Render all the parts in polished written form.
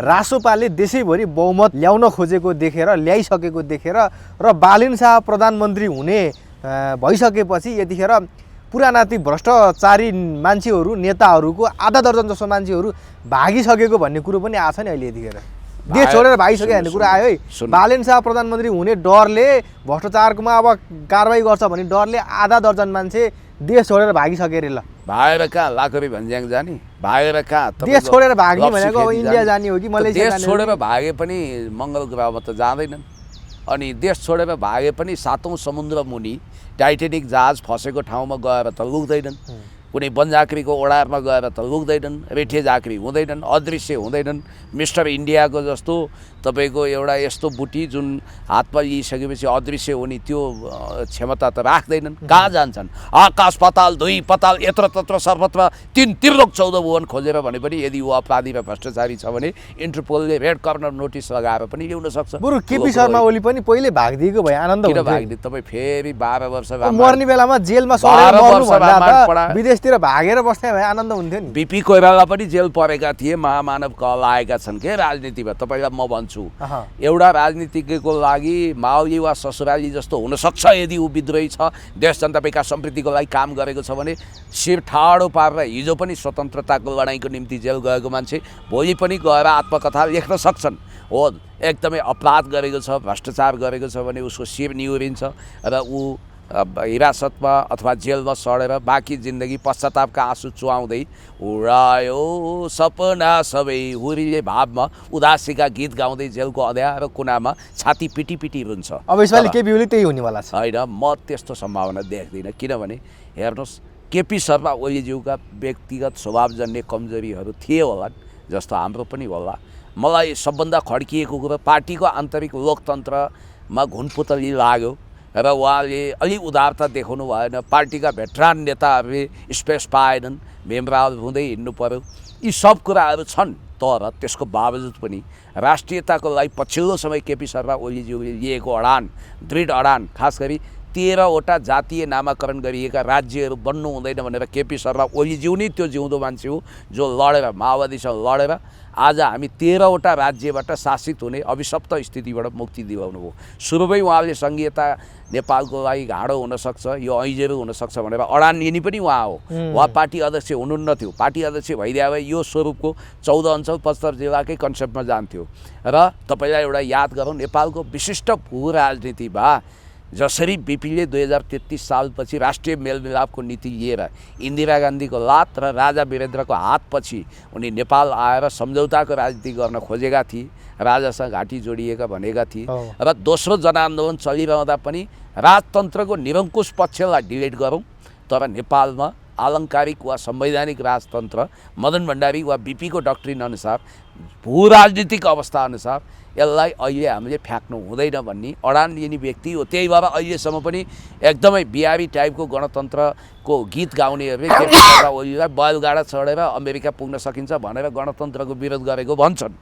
रासोपाले देशैभरि बहुमत ल्याउन खोजेको देखेर ल्याइसकेको देखेर र बालेन शाह प्रधानमन्त्री हुने भइसकेपछि यतिखेर पुरानाती भ्रष्टाचारी मान्छेहरू नेताहरूको आधा दर्जन जसो मान्छेहरू भागिसकेको भन्ने कुरो पनि आछ नि अहिले यतिखेर देश छोडेर भागिसके भन्ने कुरा आयो है बालेन शाह प्रधानमन्त्री हुने डरले भ्रष्टाचारकोमा अब कारबाही गर्छ भन्ने डरले आधा दर्जन मान्छे देश छोडेर भागिसके रे ल भागेर कहाँ लाखरी भन्ज्याङ जाने भागेर कहाँ देश छोडेर भाग्ने भनेको अब इन्डिया जाने हो कि मलेसिया देश छोडेर भागे पनि मङ्गल ग्रहमा त जाँदैनन् अनि देश छोडेर भागे पनि 7औं समुद्र मुनि टाइटेनिक जहाज फसेको ठाउँमा गएर त लुक्दैनन् कुनै वनझाँक्रीको ओडारमा गएर त लुक्दैनन् रेठे झाँक्री हुँदैनन् अदृश्य हुँदैनन् मिस्टर इन्डियाको जस्तो तपाईको एउटा यस्तो बुटी जुन हातमा लिइसकेपछि अदृश्य हुने त्यो क्षमता त राख्दैनन् कहाँ जान्छन् आकाश पाताल दुई पाताल यत्र तत्र सर्वत्र 3 त्रिलोक 14 भुवन खोजेर भने पनि यदि ऊ अपराधी र भ्रष्टाचारी छ भने इन्टरपोलले रेड कर्नर नोटिस लगाएर पनि ल्याउन सक्छ बरु केपी शर्मा ओली पनि पहिले भाग्दिएको भए आनन्द हुन्थ्यो किन भाग्दिए तपाई फेरि 12 वर्ष मर्ने बेलामा जेलमा सडेर मर्नु भन्दा विदेशतिर भागेर बस्ने भए आनन्द हुन्थ्यो नि बीपी कोइराला पनि जेल परेका थिए महामानव कल आएका छन् के राजनीतिमा तपाईलाई म भन्छु एउटा राजनीतिज्ञको लागि माओली वा ससुराली जस्तो हुन सक्छ यदि ऊ विद्रोही छ देश जनता विकास समृद्धिको लागि काम गरेको छ भने शिर ठाडो पारेर हिजो पनि स्वतन्त्रताको लडाईँको निम्ति जेल गएको मान्छे भोलि पनि गएर आत्मकथा लेख्न सक्छन् हो एकदमै अपराध गरेको छ भ्रष्टाचार गरेको छ भने उसको शिर निहुरिन्छ र ऊ हिरासतमा अथवा जेलमा सडेर बाँकी जिन्दगी पश्चातापका आँसु चुहाउँदै उडायो सपना सबै हुरीले भावमा उदासीका गीत गाउँदै जेलको अँध्यारो कुनामा छाती पिटी पिटी रुन्छ अब यसपालि केपी ओली त्यही हुनेवाला छ होइन म त्यस्तो सम्भावना देख्दिनँ किनभने हेर्नुहोस् केपी शर्मा ओलीज्यूका व्यक्तिगत स्वभावजन्य कमजोरीहरू थिए होला जस्तो हाम्रो पनि होला मलाई सबभन्दा खड्किएको कुरो पार्टीको आन्तरिक लोकतन्त्रमा घुनपुतली लाग्यो र उहाँले अलि उदारता देखाउनु भएन पार्टीका भेटरान नेताहरूले स्पेस पाएनन् भीमराव हुँदै हिँड्नु पर्यो यी सब कुराहरू छन् तर त्यसको बावजुद पनि राष्ट्रियताको लागि पछिल्लो समय केपी शर्मा ओलीज्यूले लिएको अडान दृढ अडान खास गरी 13वटा जातीय नामाकरण गरिएका राज्यहरू बन्नु हुँदैन भनेर केपी शर्मा ओलीज्यू नै त्यो जिउँदो मान्छे हो जो लडेर माओवादीसँग लडेर आज हामी 13वटा राज्यबाट शासित हुने अभिशप्त स्थितिबाट मुक्ति दिलाउनु हो सुरुमै उहाँले सङ्घीयता नेपालको लागि घाँडो हुनसक्छ यो ऐजेरो हुनसक्छ भनेर अडान लिने पनि उहाँ हो उहाँ पार्टी अध्यक्ष हुनुहुन्न थियो पार्टी अध्यक्ष भइदिए भए यो स्वरूपको 14 अञ्चल 75 जिल्लाकै कन्सेप्टमा जान्थ्यो र तपाईँलाई एउटा याद गरौँ नेपालको विशिष्ट भू राजनीतिमा जसरी बीपीले 2033 सालपछि राष्ट्रिय मेलमिलापको नीति लिएर इन्दिरा गान्धीको लात र राजा वीरेन्द्रको हातपछि उनी नेपाल आएर सम्झौताको राजनीति गर्न खोजेका थिए राजासँग घाँटी जोडिएका भनेका थिए र दोस्रो जनआन्दोलन चलिरहँदा पनि राजतन्त्रको निरङ्कुश पक्षलाई डिलेट गरौँ तर नेपालमा आलङ्कारिक वा संवैधानिक राजतन्त्र मदन भण्डारी वा बीपीको डक्ट्रिन अनुसार भू राजनीतिक अवस्था अनुसार यसलाई अहिले हामीले फ्याक्नु हुँदैन भन्ने अडान लिने व्यक्ति हो त्यही भएर अहिलेसम्म पनि एकदमै बिहारी टाइपको गणतन्त्रको गीत गाउनेहरूले केपी शर्मा ओलीलाई बैलगाडा चढेर अमेरिका पुग्न सकिन्छ भनेर गणतन्त्रको विरोध गरेको भन्छन्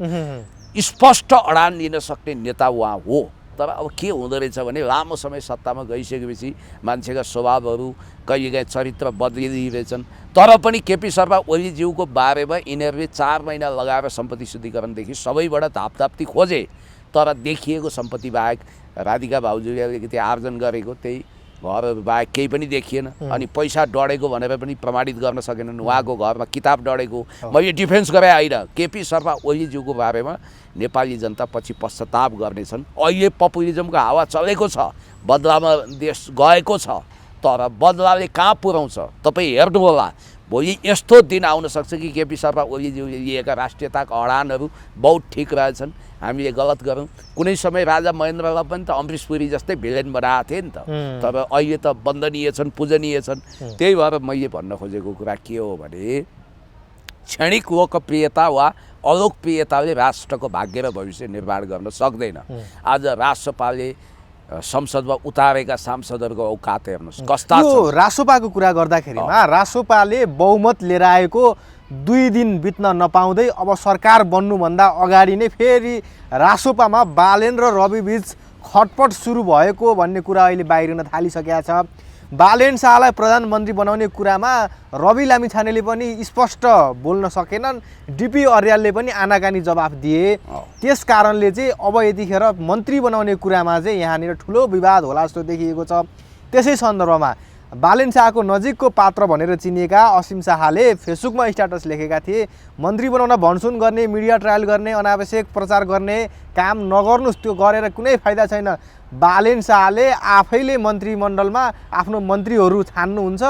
स्पष्ट अडान लिन सक्ने नेता उहाँ हो तर अब के हुँदो रहेछ भने लामो समय सत्तामा गइसकेपछि मान्छेका स्वभावहरू कहिलेकाहीँ चरित्र बदलिरहेछन् तर पनि केपी शर्मा ओलीज्यूको बारेमा यिनीहरूले 4 महिना लगाएर सम्पत्ति शुद्धिकरणदेखि सबैबाट धापधाप्ती खोजे तर देखिएको सम्पत्ति बाहेक राधिका भाउजूले अलिकति आर्जन गरेको त्यही घरहरू बाहेक केही पनि देखिएन अनि पैसा डढेको भनेर पनि प्रमाणित गर्न सकेनन् उहाँको घरमा किताब डढेको मैले डिफेन्स गरे होइन केपी शर्मा ओलीज्यूको बारेमा नेपाली जनता पछि पश्चाताप गर्नेछन् अहिले पपुलिजमको हावा चलेको छ बदलामा देश गएको छ तर बदलाले कहाँ पुर्याउँछ तपाईँ हेर्नु होला भोलि यस्तो दिन आउन सक्छ कि केपी शर्मा ओलीज्यूले लिएका राष्ट्रियताका अडानहरू बहुत ठिक रहेछन् हामीले गलत गरौँ कुनै समय राजा महेन्द्रलाई पनि त अमृश पुरी जस्तै भिलेन बनाएको थिए नि त तर अहिले त वन्दनीय छन् पूजनीय छन् त्यही भएर मैले भन्न खोजेको कुरा के हो भने क्षणिक लोकप्रियता वा अलोकप्रियताले राष्ट्रको भाग्य र भविष्य निर्माण गर्न सक्दैन आज राष्ट्रपाले संसदमा उतारेका सांसदहरूको औकात हेर्नुहोस् कस्ता छ रासोपाको कुरा गर्दाखेरिमा रासोपाले बहुमत लिएर आएको 2 दिन बित्न नपाउँदै अब सरकार बन्नुभन्दा अगाडि नै फेरि रासोपामा बालेन र रवि बीच खटपट सुरु भएको भन्ने कुरा अहिले बाहिरिन थालिसकेको छ बालेन शाहलाई प्रधानमन्त्री बनाउने कुरामा रवि लामिछानेले पनि स्पष्ट बोल्न सकेनन्, डिपी अर्यालले पनि आनाकानी जवाफ दिए। त्यस कारणले चाहिँ अब यतिखेर मन्त्री बनाउने कुरामा चाहिँ यहाँनिर ठुलो विवाद होला जस्तो देखिएको छ। त्यसै सन्दर्भमा बालेन शाहको नजिकको पात्र भनेर चिनिएका असीम शाहले फेसबुकमा स्ट्याटस लेखेका थिए, मन्त्री बनाउन भनसुन गर्ने, मिडिया ट्रायल गर्ने, अनावश्यक प्रचार गर्ने काम नगर्नुहोस्, त्यो गरेर कुनै फाइदा छैन। बालेन शाहले आफैले मन्त्रीमण्डलमा आफ्नो मन्त्रीहरू छान्नुहुन्छ,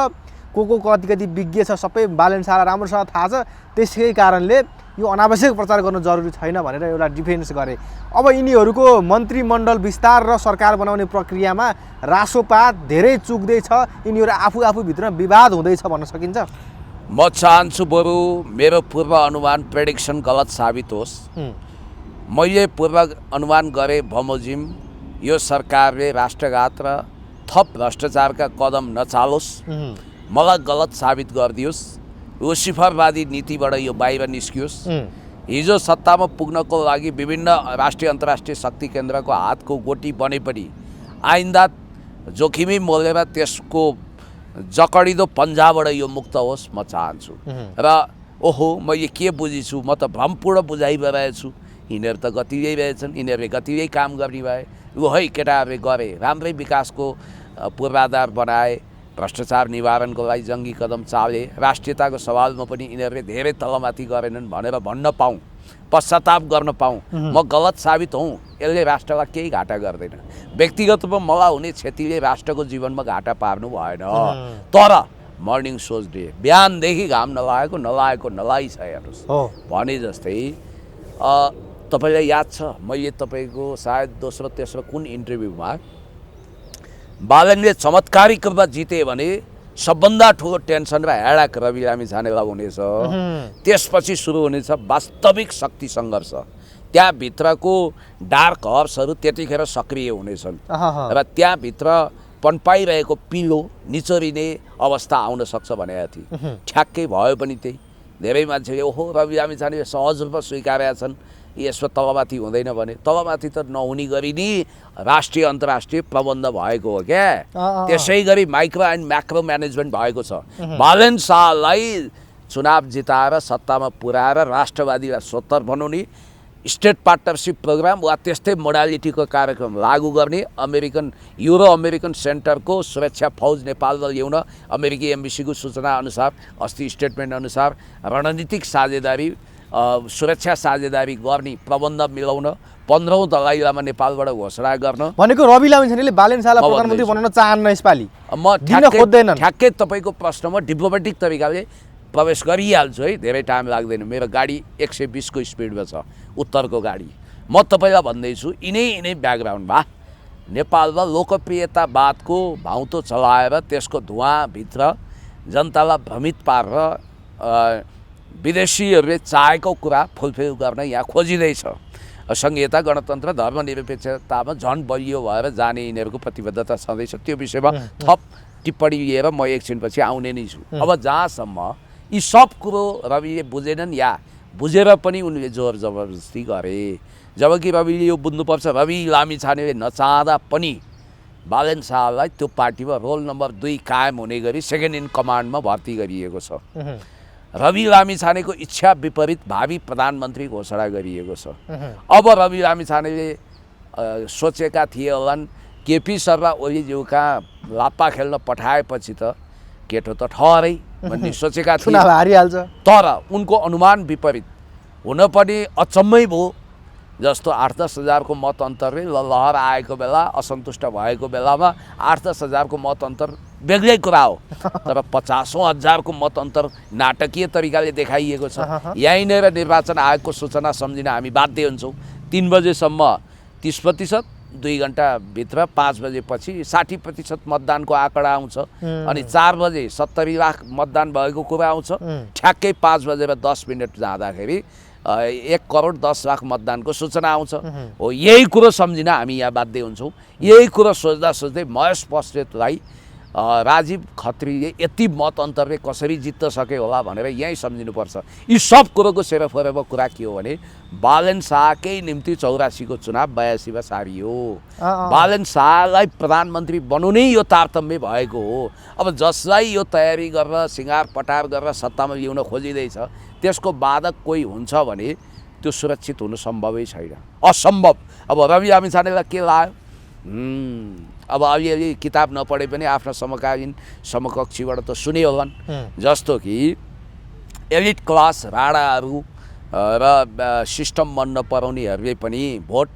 को कति कति विज्ञ छ सबै बालेन शाहलाई राम्रोसँग थाहा छ, त्यसै कारणले यो अनावश्यक प्रचार गर्नु जरुरी छैन भनेर एउटा डिफेन्स गरे। अब यिनीहरूको मन्त्रीमण्डल विस्तार र सरकार बनाउने प्रक्रियामा रासोपा धेरै चुक्दैछ, यिनीहरू आफूभित्र विवाद हुँदैछ भन्न सकिन्छ। म चाहन्छु बरु मेरो पूर्व अनुमान प्रेडिक्सन गलत साबित होस्। मैले पूर्व अनुमान गरेँ बमोजिम यो सरकारले राष्ट्रघात र थप भ्रष्टाचारका कदम नचालोस्, मलाई गलत साबित गरिदियोस्, लुसिफरवादी नीतिबाट यो बाहिर निस्कियोस्। हिजो सत्तामा पुग्नको लागि विभिन्न राष्ट्रिय अन्तर्राष्ट्रिय शक्ति केन्द्रको हातको गोटी बने पनि आइन्दा जोखिमै मोलेर त्यसको जकडिदो पन्जाबाट यो मुक्त होस् म चाहन्छु। र ओहो म यो के बुझिछु, म त भ्रमपूर्ण बुझाइरहेछु, यिनीहरू त गतिलै रहेछन्, यिनीहरूले गतिलै काम गर्ने भए, लु है केटाहरूले गरे, राम्रै विकासको पूर्वाधार बनाए, भ्रष्टाचार निवारणको लागि जङ्गी कदम चाले, राष्ट्रियताको सवालमा पनि यिनीहरूले धेरै तलमाथि गरेनन् भनेर भन्न पाऊँ, पश्चाताप गर्न पाऊँ, म गलत साबित हौँ, यसले राष्ट्रलाई केही घाटा गर्दैन। व्यक्तिगत रूपमा मलाई हुने क्षतिले राष्ट्रको जीवनमा घाटा पार्नु भएन। तर मर्निङ सोच डे बिहानदेखि घाम नलागेको नलागिछ हेर्नुहोस् भने जस्तै तपाईँलाई याद छ मैले तपाईँको सायद दोस्रो तेस्रो कुन इन्टरभ्यूमा बालनले चमत्कारिक रूपमा जिते भने सबभन्दा ठुलो टेन्सन र हेडाक रवि लामिछानेलाई हुनेछ, त्यसपछि सुरु हुनेछ वास्तविक शक्ति सङ्घर्ष, त्यहाँभित्रको डार्क हर्सहरू त्यतिखेर सक्रिय हुनेछन् र त्यहाँभित्र पन्पाइरहेको पिलो निचोरिने अवस्था आउन सक्छ भनेका थिए। ठ्याक्कै भयो पनि त्यही। धेरै मान्छेले ओहो रवि लामिछाने सहज रूपमा स्वीकारेका छन्, यसमा तलमाथि हुँदैन भने, तलमाथि त नहुने गरी नि राष्ट्रिय अन्तर्राष्ट्रिय प्रबन्ध भएको हो क्या, त्यसै गरी माइक्रो एन्ड म्याक्रो म्यानेजमेन्ट भएको छ। बालेन शाहलाई चुनाव जिताएर सत्तामा पुर्याएर राष्ट्रवादीलाई स्वतन्त्र बनाउने, स्टेट पार्टनरसिप प्रोग्राम वा त्यस्तै मोडालिटीको कार्यक्रम लागू गर्ने, युरो अमेरिकन सेन्टरको सुरक्षा फौज नेपालमा ल्याउन अमेरिकी एम्बेसीको सूचना अनुसार, अस्ति स्टेटमेन्ट अनुसार रणनीतिक साझेदारी सुरक्षा साझेदारी गर्ने प्रबन्ध मिलाउन, 15औं दलाइ लामा नेपालबाट घोषणा गर्न भनेको रवि लामिछानेले बालेन शाहलाई प्रधानमन्त्री बनाउन चाहन्न यसपालि। म ठ्याक्कै तपाईँको प्रश्नमा डिप्लोमेटिक तरिकाले प्रवेश गरिहाल्छु है, धेरै टाइम लाग्दैन। मेरो गाडी 120 को स्पिडमा छ, उत्तरको गाडी। म तपाईँलाई भन्दैछु यिनै ब्याकग्राउन्डमा नेपालमा लोकप्रियतावादको भाउँतो चलाएर त्यसको धुवाँभित्र जनतालाई भ्रमित पारेर विदेशीहरूले चाहेको कुरा फुलफिल गर्न यहाँ खोजिँदैछ। संहिता, गणतन्त्र, धर्मनिरपेक्षतामा झन् बलियो भएर जाने यिनीहरूको प्रतिबद्धता छँदैछ। त्यो विषयमा थप टिप्पणी लिएर म एकछिनपछि आउने नै छु। अब जहाँसम्म यी सब कुरो रविले बुझेनन् या बुझेर पनि उनले जोर जबरजस्ती गरे, जबकि रविले यो बुझ्नुपर्छ रवि लामिछानेले नचाहँदा पनि बालेन शाहलाई त्यो पार्टीमा रोल नम्बर 2 कायम हुने गरी सेकेन्ड इन कमान्डमा भर्ती गरिएको छ। रवि लामिछानेको इच्छा विपरीत भावी प्रधानमन्त्री घोषणा गरिएको छ। अब रवि लामिछानेले सोचेका थिए होलान् केपी शर्मा ओलीज्यूका लाप्पा खेल्न पठाएपछि त केटो त ठहरै भन्ने सोचेका थिए, तर उनको अनुमान विपरीत हुन पनि अचम्मै भयो। जस्तो 8-10 हजारको मत अन्तरले लहर आएको बेला, असन्तुष्ट भएको बेलामा 8-10 हजारको मत अन्तर बेग्लै कुरा हो, तर 50औं हजारको मत अन्तर नाटकीय तरिकाले देखाइएको छ। यहीँनिर निर्वाचन आयोगको सूचना सम्झिन हामी बाध्य हुन्छौँ। 3 बजेसम्म 30%, 2 घन्टाभित्र 5 बजेपछि 60% मतदानको आँकडा आउँछ, अनि 4 बजे 70 लाख मतदान भएको कुरा आउँछ। ठ्याक्कै 5 बजेर 10 मिनट जाँदाखेरि 1 करोड 10 लाख मतदानको सूचना आउँछ। हो, यही कुरो सम्झिन हामी यहाँ बाध्य हुन्छौँ। यही कुरो सोच्दा सोच्दै महेश बस्नेतलाई राजीव खत्रीले यति मत अन्तरले कसरी जित्न सक्यो होला भनेर यहीँ सम्झिनुपर्छ। यी सब कुरोको सेरोफेरोमा कुरा के हो भने बालन शाहकै निम्ति 84 को चुनाव 82 मा सारियो। बालन शाहलाई प्रधानमन्त्री बन्नु नै यो तारतम्य भएको हो। अब जसलाई यो तयारी गरेर सिँगार पटार गरेर सत्तामा ल्याउन खोजिँदैछ त्यसको बाधक कोही हुन्छ भने त्यो सुरक्षित हुनु सम्भवै छैन, असम्भव। अब रवि लामिछानेलाई के लाग्यो? अब अलि किताब नपढे पनि आफ्ना समकालीन समकक्षीबाट त सुने होलान्। जस्तो कि एलिट क्लास राणाहरू र सिस्टम मन नपराउनेहरूले पनि भोट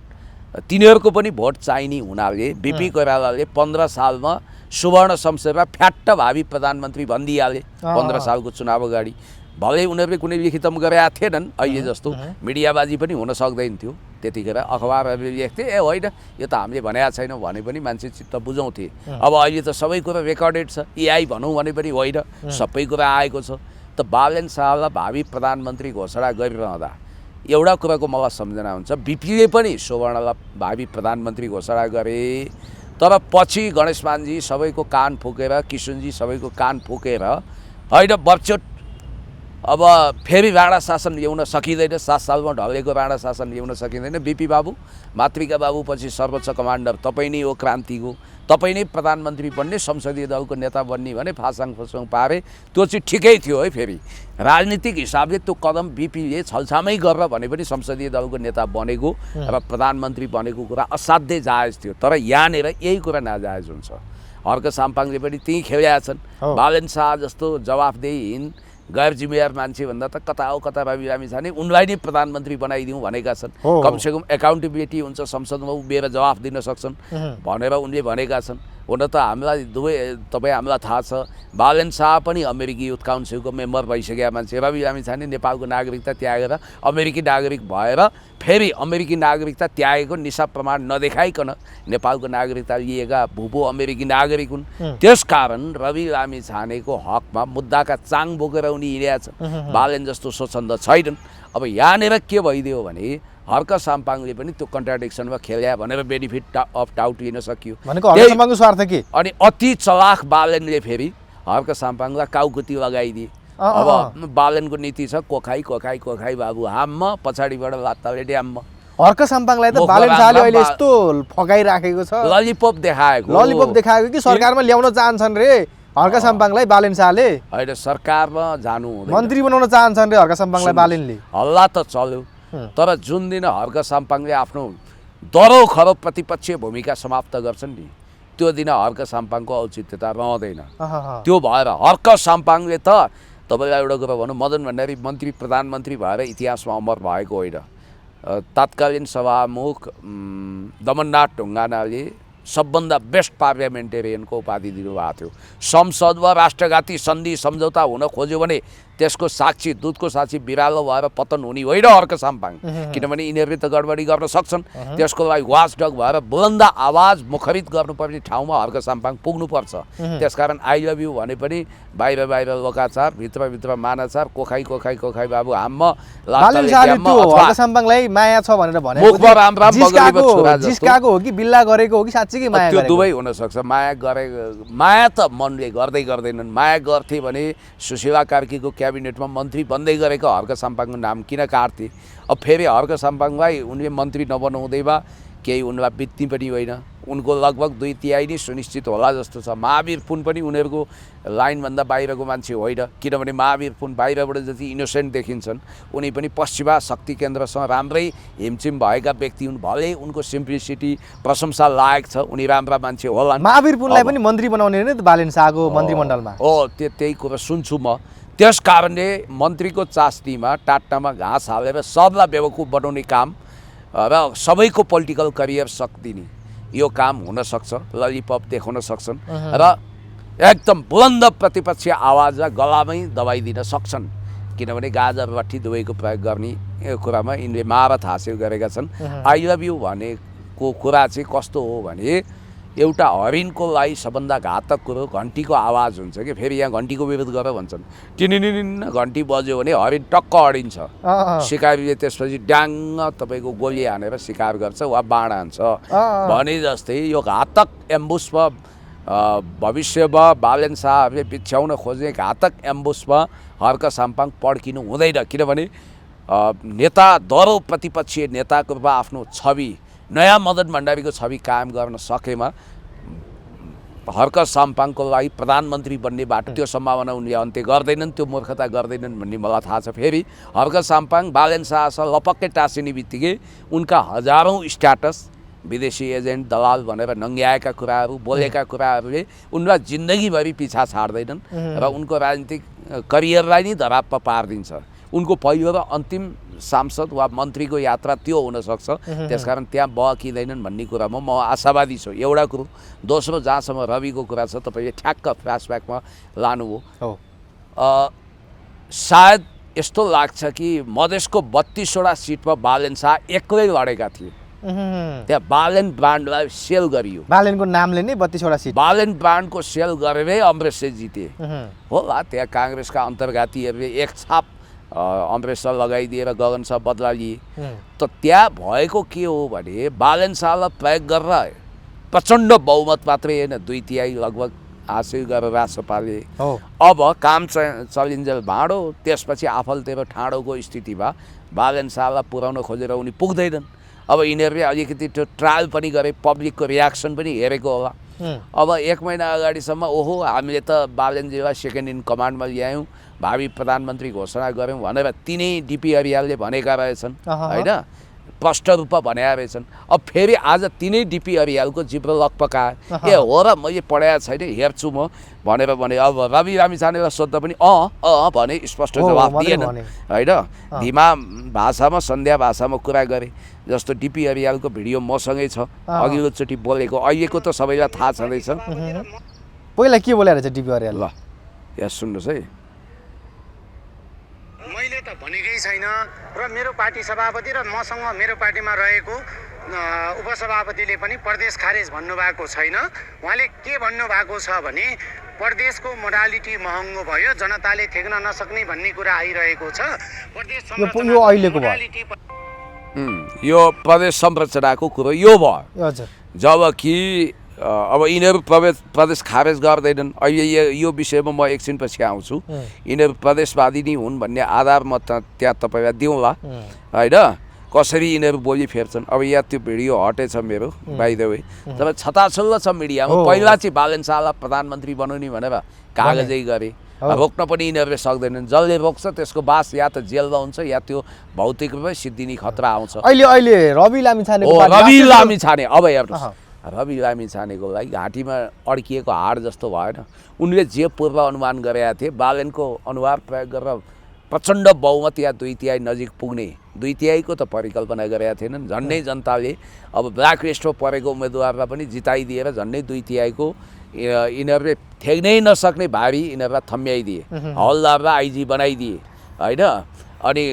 तिनीहरूको पनि भोट चाहिने हुनाले बिपी कोइरालाले 15 सालमा सुवर्ण शमशेरमा फ्याट्ट भावी प्रधानमन्त्री भनिदिइहाले 15 सालको चुनाव अगाडि। भले उनीहरूले कुनै लिखितम गरेका थिएनन्, अहिले जस्तो मिडियाबाजी पनि हुन सक्दैन थियो। त्यतिखेर अखबारहरूले लेख्थे ए होइन यो त हामीले भनेको छैन भने पनि मान्छे चित्त बुझाउँथे। अब अहिले त सबै कुरा रेकर्डेड छ, एआई भनौँ भने पनि होइन, सबै कुरा आएको छ। त बालन शाहलाई भावी प्रधानमन्त्री घोषणा गरिरहँदा एउटा कुराको मलाई सम्झना हुन्छ, बिपीले पनि सुवर्णलाई भावी प्रधानमन्त्री घोषणा गरे, तर पछि गणेशमानजी सबैको कान फुकेर, किशुनजी सबैको कान फुकेर होइन बर्चोट अब फेरि राणा शासन ल्याउन सकिँदैन, 7 सालमा ढलेको राणा शासन ल्याउन सकिँदैन। बिपी बाबु, मातृका बाबु पछि सर्वोच्च कमान्डर तपाईँ नै हो क्रान्तिको, तपाईँ नै प्रधानमन्त्री बन्ने, संसदीय दलको नेता बन्ने भने फासाङ फुसुङ पारे। त्यो चाहिँ ठिकै थियो है। फेरि राजनीतिक हिसाबले त्यो कदम बिपीले छलछामै गरेर भने पनि संसदीय दलको नेता बनेको र प्रधानमन्त्री बनेको कुरा असाध्यै जायज थियो। तर यहाँनिर यही कुरा नाजायज हुन्छ। हर्क साम्पाङले पनि त्यहीँ खेलेका छन्। बालन शाह जस्तो जवाफदेहीहीन गैर जिम्मेवार मान्छे भन्दा त कता हो कता रवि लामिछाने उनलाई नै प्रधानमन्त्री बनाइदिउँ भनेका छन्। कमसेकम एकाउन्टेबिलिटी हुन्छ, संसदमा उभिएर जवाफ दिन सक्छन् भनेर उनले भनेका छन्। हुन त हामीलाई तपाईँ हामीलाई थाहा छ बालन शाह पनि अमेरिकी युथ काउन्सिलको मेम्बर भइसकेका मान्छे। रवि लामिछाने नेपालको नागरिकता त्यागेर अमेरिकी नागरिक भएर फेरि अमेरिकी नागरिकता त्यागेको निशा प्रमाण नदेखाइकन नेपालको नागरिकता लिएका भूपू अमेरिकी नागरिक हुन्। त्यसकारण रवि लामिछानेको हकमा मुद्दाका चाङ बोकेर उनी हिँडेका छन्। बालन जस्तो स्वच्छन्द छैनन्। अब यहाँनिर के भइदियो भने हर्क साम्पाङले पनि त्यो कन्ट्राडिक्सनमा खेल्या भनेर बेनिफिट अफ डाउट लिन सकियो। अनि अति चलाख बालनले फेरि हर्क साम्पाङलाई काउकुती लगाइदिए। अब बालनको नीति छ कोखाई कोखाई कोखाई बाबु हाम्म, पछाडिबाट लात्ताले ड्याम्म। हर्क साम्पाङलाई त बालन शाहले अहिले यस्तो फगाइराखेको छ, ललिपप देखाएको कि सरकारमा ल्याउन चाहन्छन् रे हर्क साम्पाङलाई बालन शाहले। होइन सरकारमा जानु हुँदैन, मन्त्री बनाउन चाहन्छन् रे हर्क साम्पाङलाई बालनले। हल्ला त चल्यो, तर जुन दिन हर्क साम्पाङले आफ्नो दरो खरो प्रतिपक्षीय भूमिका समाप्त गर्छन् नि त्यो दिन हर्क साम्पाङको औचित्यता रहँदैन। त्यो भएर हर्क साम्पाङले त तपाईँलाई एउटा कुरा भनौँ, मदन भण्डारी मन्त्री प्रधानमन्त्री भएर इतिहासमा अमर भएको होइन। तत्कालीन सभामुख दमननाथ ढुङ्गानाले सबभन्दा बेस्ट पार्लियामेन्टेरियनको उपाधि दिनुभएको थियो। संसदमा राष्ट्रघाती सन्धि सम्झौता हुन खोज्यो भने त्यसको साक्षी, दुधको साक्षी बिरालो भएर पतन हुने होइन हर्क साम्पाङ, किनभने यिनीहरूले त गडबडी गर्न सक्छन्। त्यसको लागि वाचडग भएर बुलन्द आवाज मुखरित गर्नुपर्ने ठाउँमा हर्क साम्पाङ पुग्नुपर्छ। त्यसकारण आई लभ यु भने पनि बाहिर बाहिर लोकाचार, भित्रभित्र मानाचार, कोखाई कोखाई कोखाई बाबु हाम्म हर्क साम्पाङलाई माया छ भनेर भने मुखमा राम राम बगलीको छोरा जिस्काको हो कि बिल्ला गरेको हो कि साच्चै माया गरेको? त्यो दुवै हुन सक्छ। माया गरेको, माया त मनले गर्दै गर्दैनन्। माया गर्थे भने सुशीला कार्कीको क्याबिनेटमा मन्त्री बन्दै गरेको हर्क साम्पाङको नाम किन काट्थे? अब फेरि हर्क साम्पाङलाई उनले मन्त्री नबनाउँदैमा केही उनलाई बित्ती पनि होइन, उनको लगभग 2/3 नै सुनिश्चित होला जस्तो छ। महावीर पुन पनि उनीहरूको लाइनभन्दा बाहिरको मान्छे होइन, किनभने महावीर पुन बाहिरबाट जति इनोसेन्ट देखिन्छन् उनी पनि पश्चिमा शक्ति केन्द्रसँग राम्रै हिमचिम भएका व्यक्ति हुन्। भले उनको सिम्प्लिसिटी प्रशंसा लायक छ, उनी राम्रा मान्छे होलान्। महावीर पुनलाई पनि मन्त्री बनाउने नि त बालन शाहको मन्त्रीमण्डलमा। हो, त्यही कुरा सुन्छु म। त्यस कारणले मन्त्रीको चास्नीमा टाट्टामा घाँस हालेर सबलाई बेवकुफ बनाउने काम र सबैको पोलिटिकल करियर सक्दिने यो काम हुनसक्छ। ललिपप देखाउन सक्छन् र एकदम बुलन्द प्रतिपक्षीय आवाजलाई गलामै दबाइदिन सक्छन्, किनभने गाजर लट्ठी दुवैको प्रयोग गर्ने कुरामा यिनले महारत हासिल गरेका छन्। आई लभ यु भनेको कुरा चाहिँ कस्तो हो भने एउटा हरिणको लागि सबभन्दा घातक कुरो घन्टीको आवाज हुन्छ कि। फेरि यहाँ घन्टीको विरोध गरेर भन्छन् टिनिनिन घन्टी बज्यो भने हरिण टक्क अडिन्छ। सिकारीले त्यसपछि ड्याङ्ग तपाईँको गोली हानेर शिकार गर्छ वा बाण हान्छ भने जस्तै यो घातक एम्बुसमा भविष्यमा बालेन शाहहरूले बिछ्याउन खोज्ने घातक एम्बुसमा हर्क साम्पाङ पड्किनु हुँदैन। किनभने नेता दरो प्रतिपक्षीय नेताको रूपमा आफ्नो छवि नयाँ मदन भण्डारीको छवि कायम गर्न सकेमा हर्क साम्पाङको लागि प्रधानमन्त्री बन्ने बाटो त्यो सम्भावना उनले अन्त्य गर्दैनन्, त्यो मूर्खता गर्दैनन् भन्ने मलाई थाहा छ। फेरि हर्क साम्पाङ बालेन शाहसँग लपक्कै टाँसिने बित्तिकै उनका हजारौँ स्ट्याटस विदेशी एजेन्ट दलाल भनेर नङ्ग्याएका कुराहरू बोलेका कुराहरूले उनलाई जिन्दगीभरि पिछा छाड्दैनन् र उनको राजनीतिक करियरलाई नै धरापमा पारिदिन्छ। उनको पहिलो र अन्तिम सांसद वा मन्त्रीको यात्रा त्यो हुनसक्छ, त्यसकारण त्यहाँ बहकिँदैनन् भन्ने कुरामा म आशावादी छु। एउटा कुरो। दोस्रो, जहाँसम्म रविको कुरा छ, तपाईँले ठ्याक्क फ्ल्यासब्याकमा लानुभयो। सायद यस्तो लाग्छ कि मधेसको 32वटा सिटमा बालेन शाह एक्लै लडेका थिए। त्यहाँ बालेन ब्रान्डलाई सेल गरियो। बालेनको नामले नै 32वटा सिट बालेन ब्रान्डको सेल गरेरै अमरेशले जिते होला। त्यहाँ काङ्ग्रेसका अन्तर्घातीहरूले एक छाप अमरेशलाई लगाइदिएर गगन शाह बदला लिए। त त्यहाँ भएको के हो भने बालेन शाहलाई प्रयोग गरेर प्रचण्ड बहुमत मात्रै होइन, 2/3 लगभग हासिल गरेर राजसपाले अब काम चलिन्जेल भाँडो, त्यसपछि आफलतेरो ठाडोको स्थितिमा बालेन शाहलाई पुर्याउन खोजेर उनी पुग्दैनन्। अब यिनीहरूले अलिकति त्यो ट्रायल पनि गरे, पब्लिकको रियाक्सन पनि हेरेको होला। अब 1 महिना अगाडिसम्म ओहो हामीले त बालेनजीलाई सेकेन्ड इन कमान्डमा ल्यायौँ, भावी प्रधानमन्त्री घोषणा गऱ्यौँ भनेर तिनै डिपी अरियालले भनेका रहेछन् होइन, प्रष्ट रूपमा भनेका रहेछन्। अब फेरि आज तिनै डिपी अरियालको जिब्रो लकपकाए, ए हो र मैले पढाएको छैन हेर्छु म भनेर भने। अब रवि लामिछानेलाई सोद्धा पनि भने स्पष्ट जवाफ दिएन होइन, धिमा भाषामा सन्ध्या भाषामा कुरा गरे। जस्तो डिपी अरियालको भिडियो मसँगै छ, अघिल्लोचोटि बोलेको, अहिलेको त सबैलाई थाहा छँदैछ। पहिला के बोलेर चाहिँ डिपी अरियाल? ल यहाँ सुन्नुहोस् है। मैले त भनेकै छैन र मेरो पार्टी सभापति र मसँग मेरो पार्टीमा रहेको उपसभापतिले पनि प्रदेश खारेज भन्नुभएको छैन। उहाँले के भन्नुभएको छ भने प्रदेशको मोडालिटी महँगो भयो, जनताले थेक्न नसक्ने भन्ने कुरा आइरहेको छ। प्रदेश यो अहिलेको भयो, यो प्रदेश संरचनाको कुरो यो भयो। जबकि अब यिनीहरू प्रदेश खारेज गर्दैनन्। अहिले यो विषयमा म एकछिनपछि आउँछु। यिनीहरू प्रदेशवादी नै हुन् भन्ने आधार म त्यहाँ तपाईँलाई दिउँला होइन, कसरी यिनीहरू बोली फेर्छन्। अब यहाँ त्यो भिडियो हटेछ मेरो बाइ द वे, तर छताछुल्लो छ मिडियामा। पहिला चाहिँ बालेन शाहलाई प्रधानमन्त्री बनाउने भनेर कागजै गरे, रोक्न पनि यिनीहरूले सक्दैनन्। जसले रोक्छ त्यसको बास या त जेलमा हुन्छ या त्यो भौतिक रूपमा सिद्धिने खतरा आउँछ। अहिले रवि लामिछाने अब हेर्नुहोस्, रवि लामिछानेको लागि घाँटीमा अड्किएको हाड जस्तो भएन। उनले जे पूर्व अनुमान गरेका थिए बालेनको अनुहार प्रयोग गरेर प्रचण्ड बहुमत या 2/3 नजिक पुग्ने, 2/3 त परिकल्पना गरेका थिएनन्। झन्डै जनताले अब ब्ल्याक लिस्टमा परेको उम्मेदवारलाई पनि जिताइदिएर झन्डै 2/3 यिनीहरूले थेग्नै नसक्ने भारी यिनीहरूलाई थम्याइदिए, हवलदारलाई आइजी बनाइदिए होइन, अनि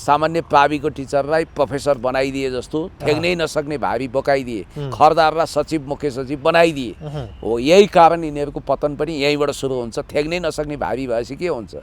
सामान्य प्राविको टिचरलाई प्रोफेसर बनाइदिए जस्तो थेग्नै नसक्ने भारी बोकाइदिए, खरदारलाई सचिव मुख्य सचिव बनाइदिए। हो यही कारण यिनीहरूको पतन पनि यहीँबाट सुरु हुन्छ। थेग्नै नसक्ने भारी भएपछि के हुन्छ,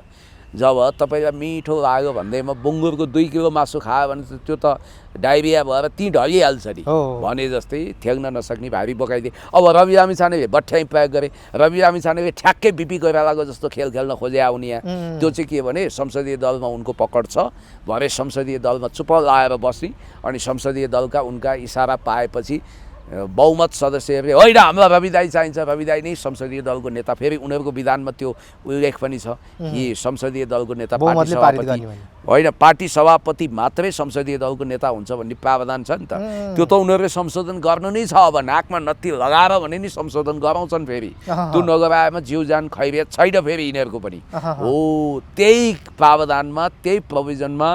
जब तपाईँलाई मिठो लाग्यो भन्दैमा बुङ्गुरको 2 किलो मासु खायो भने त्यो त डाइरिया भएर ती ढलिहाल्छ नि भने जस्तै थेग्न नसक्ने भारी बोकाइदिए। अब रवि लामिछानेले भट्ट्याइ प्रयोग गरे। रवि लामिछानेले ठ्याक्कै बिपी कोइरालाको जस्तो खेल खेल्न खोजे आउने यहाँ। त्यो चाहिँ के भने संसदीय दलमा उनको पकड छ, भरे संसदीय दलमा चुप लाएर बस्ने, अनि संसदीय दलका उनका इसारा पाएपछि बहुमत सदस्यहरूले होइन हामीलाई रवि दाई चाहिन्छ, रवि दाई नै संसदीय दलको नेता। फेरि उनीहरूको विधानमा त्यो उल्लेख पनि छ कि संसदीय दलको नेता पार्टी सभापति होइन, पार्टी सभापति मात्रै संसदीय दलको नेता हुन्छ भन्ने प्रावधान छ नि त। त्यो त उनीहरूले संशोधन गर्नु नै छ। अब नाकमा नत्ती लगाएर भने नि संशोधन गराउँछन्। फेरि त्यो नगराएमा जिउ ज्यान खैरियत छैन फेरि यिनीहरूको पनि। हो त्यही प्रावधानमा, त्यही प्रोभिजनमा,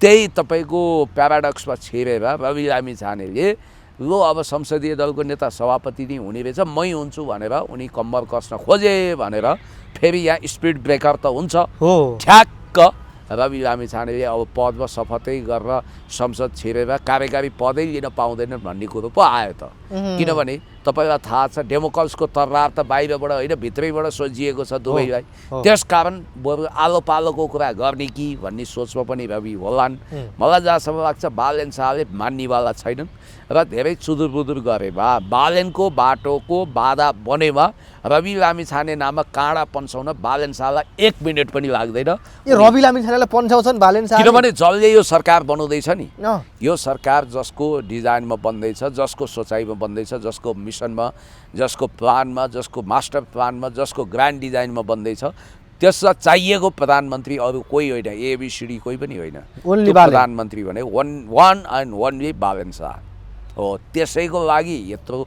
त्यही तपाईँको प्याराडक्समा छिरेर रवि लामिछानेले लो अब संसदीय दलको नेता सभापति नै हुने रहेछ, मै हुन्छु भनेर उनी कम्मर कस्न खोजे भनेर फेरि यहाँ स्पिड ब्रेकर त हुन्छ। ठ्याक्क रवि लामिछानेले अब पदमा शपथै गरेर संसद छिरेर कार्यकारी पदै लिन पाउँदैनन् भन्ने कुरो पो आयो त। किनभने तपाईँलाई थाहा छ डेमोक्रेट्सको तरवार त बाहिरबाट होइन भित्रैबाट सोझिएको छ दुवैलाई। हो। त्यसकारण बरु आलो पालोको कुरा गर्ने कि भन्ने सोचमा पनि रवि होलान्। मलाई जहाँसम्म लाग्छ बालेन शाहले मान्नेवाला छैनन् र धेरै चुदुरबुदुर गरे बालेनको बाटोको बाधा बनेमा रवि लामिछाने नामक काँडा पन्साउन बालेन शाहलाई 1 मिनट पनि लाग्दैन। ए रवि लामिछानेलाई पन्साउँछन् बालेन शाह? किनभने जसले यो सरकार बनाउँदैछ नि, अँ। यो सरकार जसको डिजाइनमा बन्दैछ, जसको सोचाइमा बन्दैछ, जसको मिसनमा, जसको प्लानमा, जसको मास्टर प्लानमा, जसको ग्रान्ड डिजाइनमा बन्दैछ, त्यसमा चाहिएको प्रधानमन्त्री अरू कोही होइन, एबिसिडी कोही पनि होइन। Only त्यो बालेन। प्रधानमन्त्री भने one and only Balen Shah हो। त्यसैको लागि यत्रो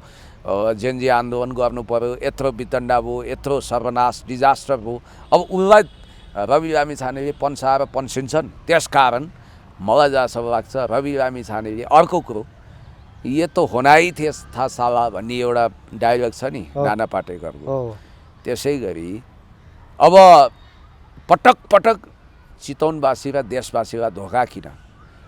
जेनजी आन्दोलन गर्नु पर्यो, यत्रो वितण्डा भयो, यत्रो सर्वनाश डिजास्टर भयो। अब उसलाई रवि लामिछानेले पन्साएर पन्सिन्छन्। त्यसकारण मलाई जहाँसम्म लाग्छ रवि लामिछानेले अर्को कुरो ये तो होना ही था साला भन्ने एउटा डायलग छ नि नाना पाटेकरको। त्यसै गरी अब पटक पटक चितवनवासी र देशवासीलाई धोका किन?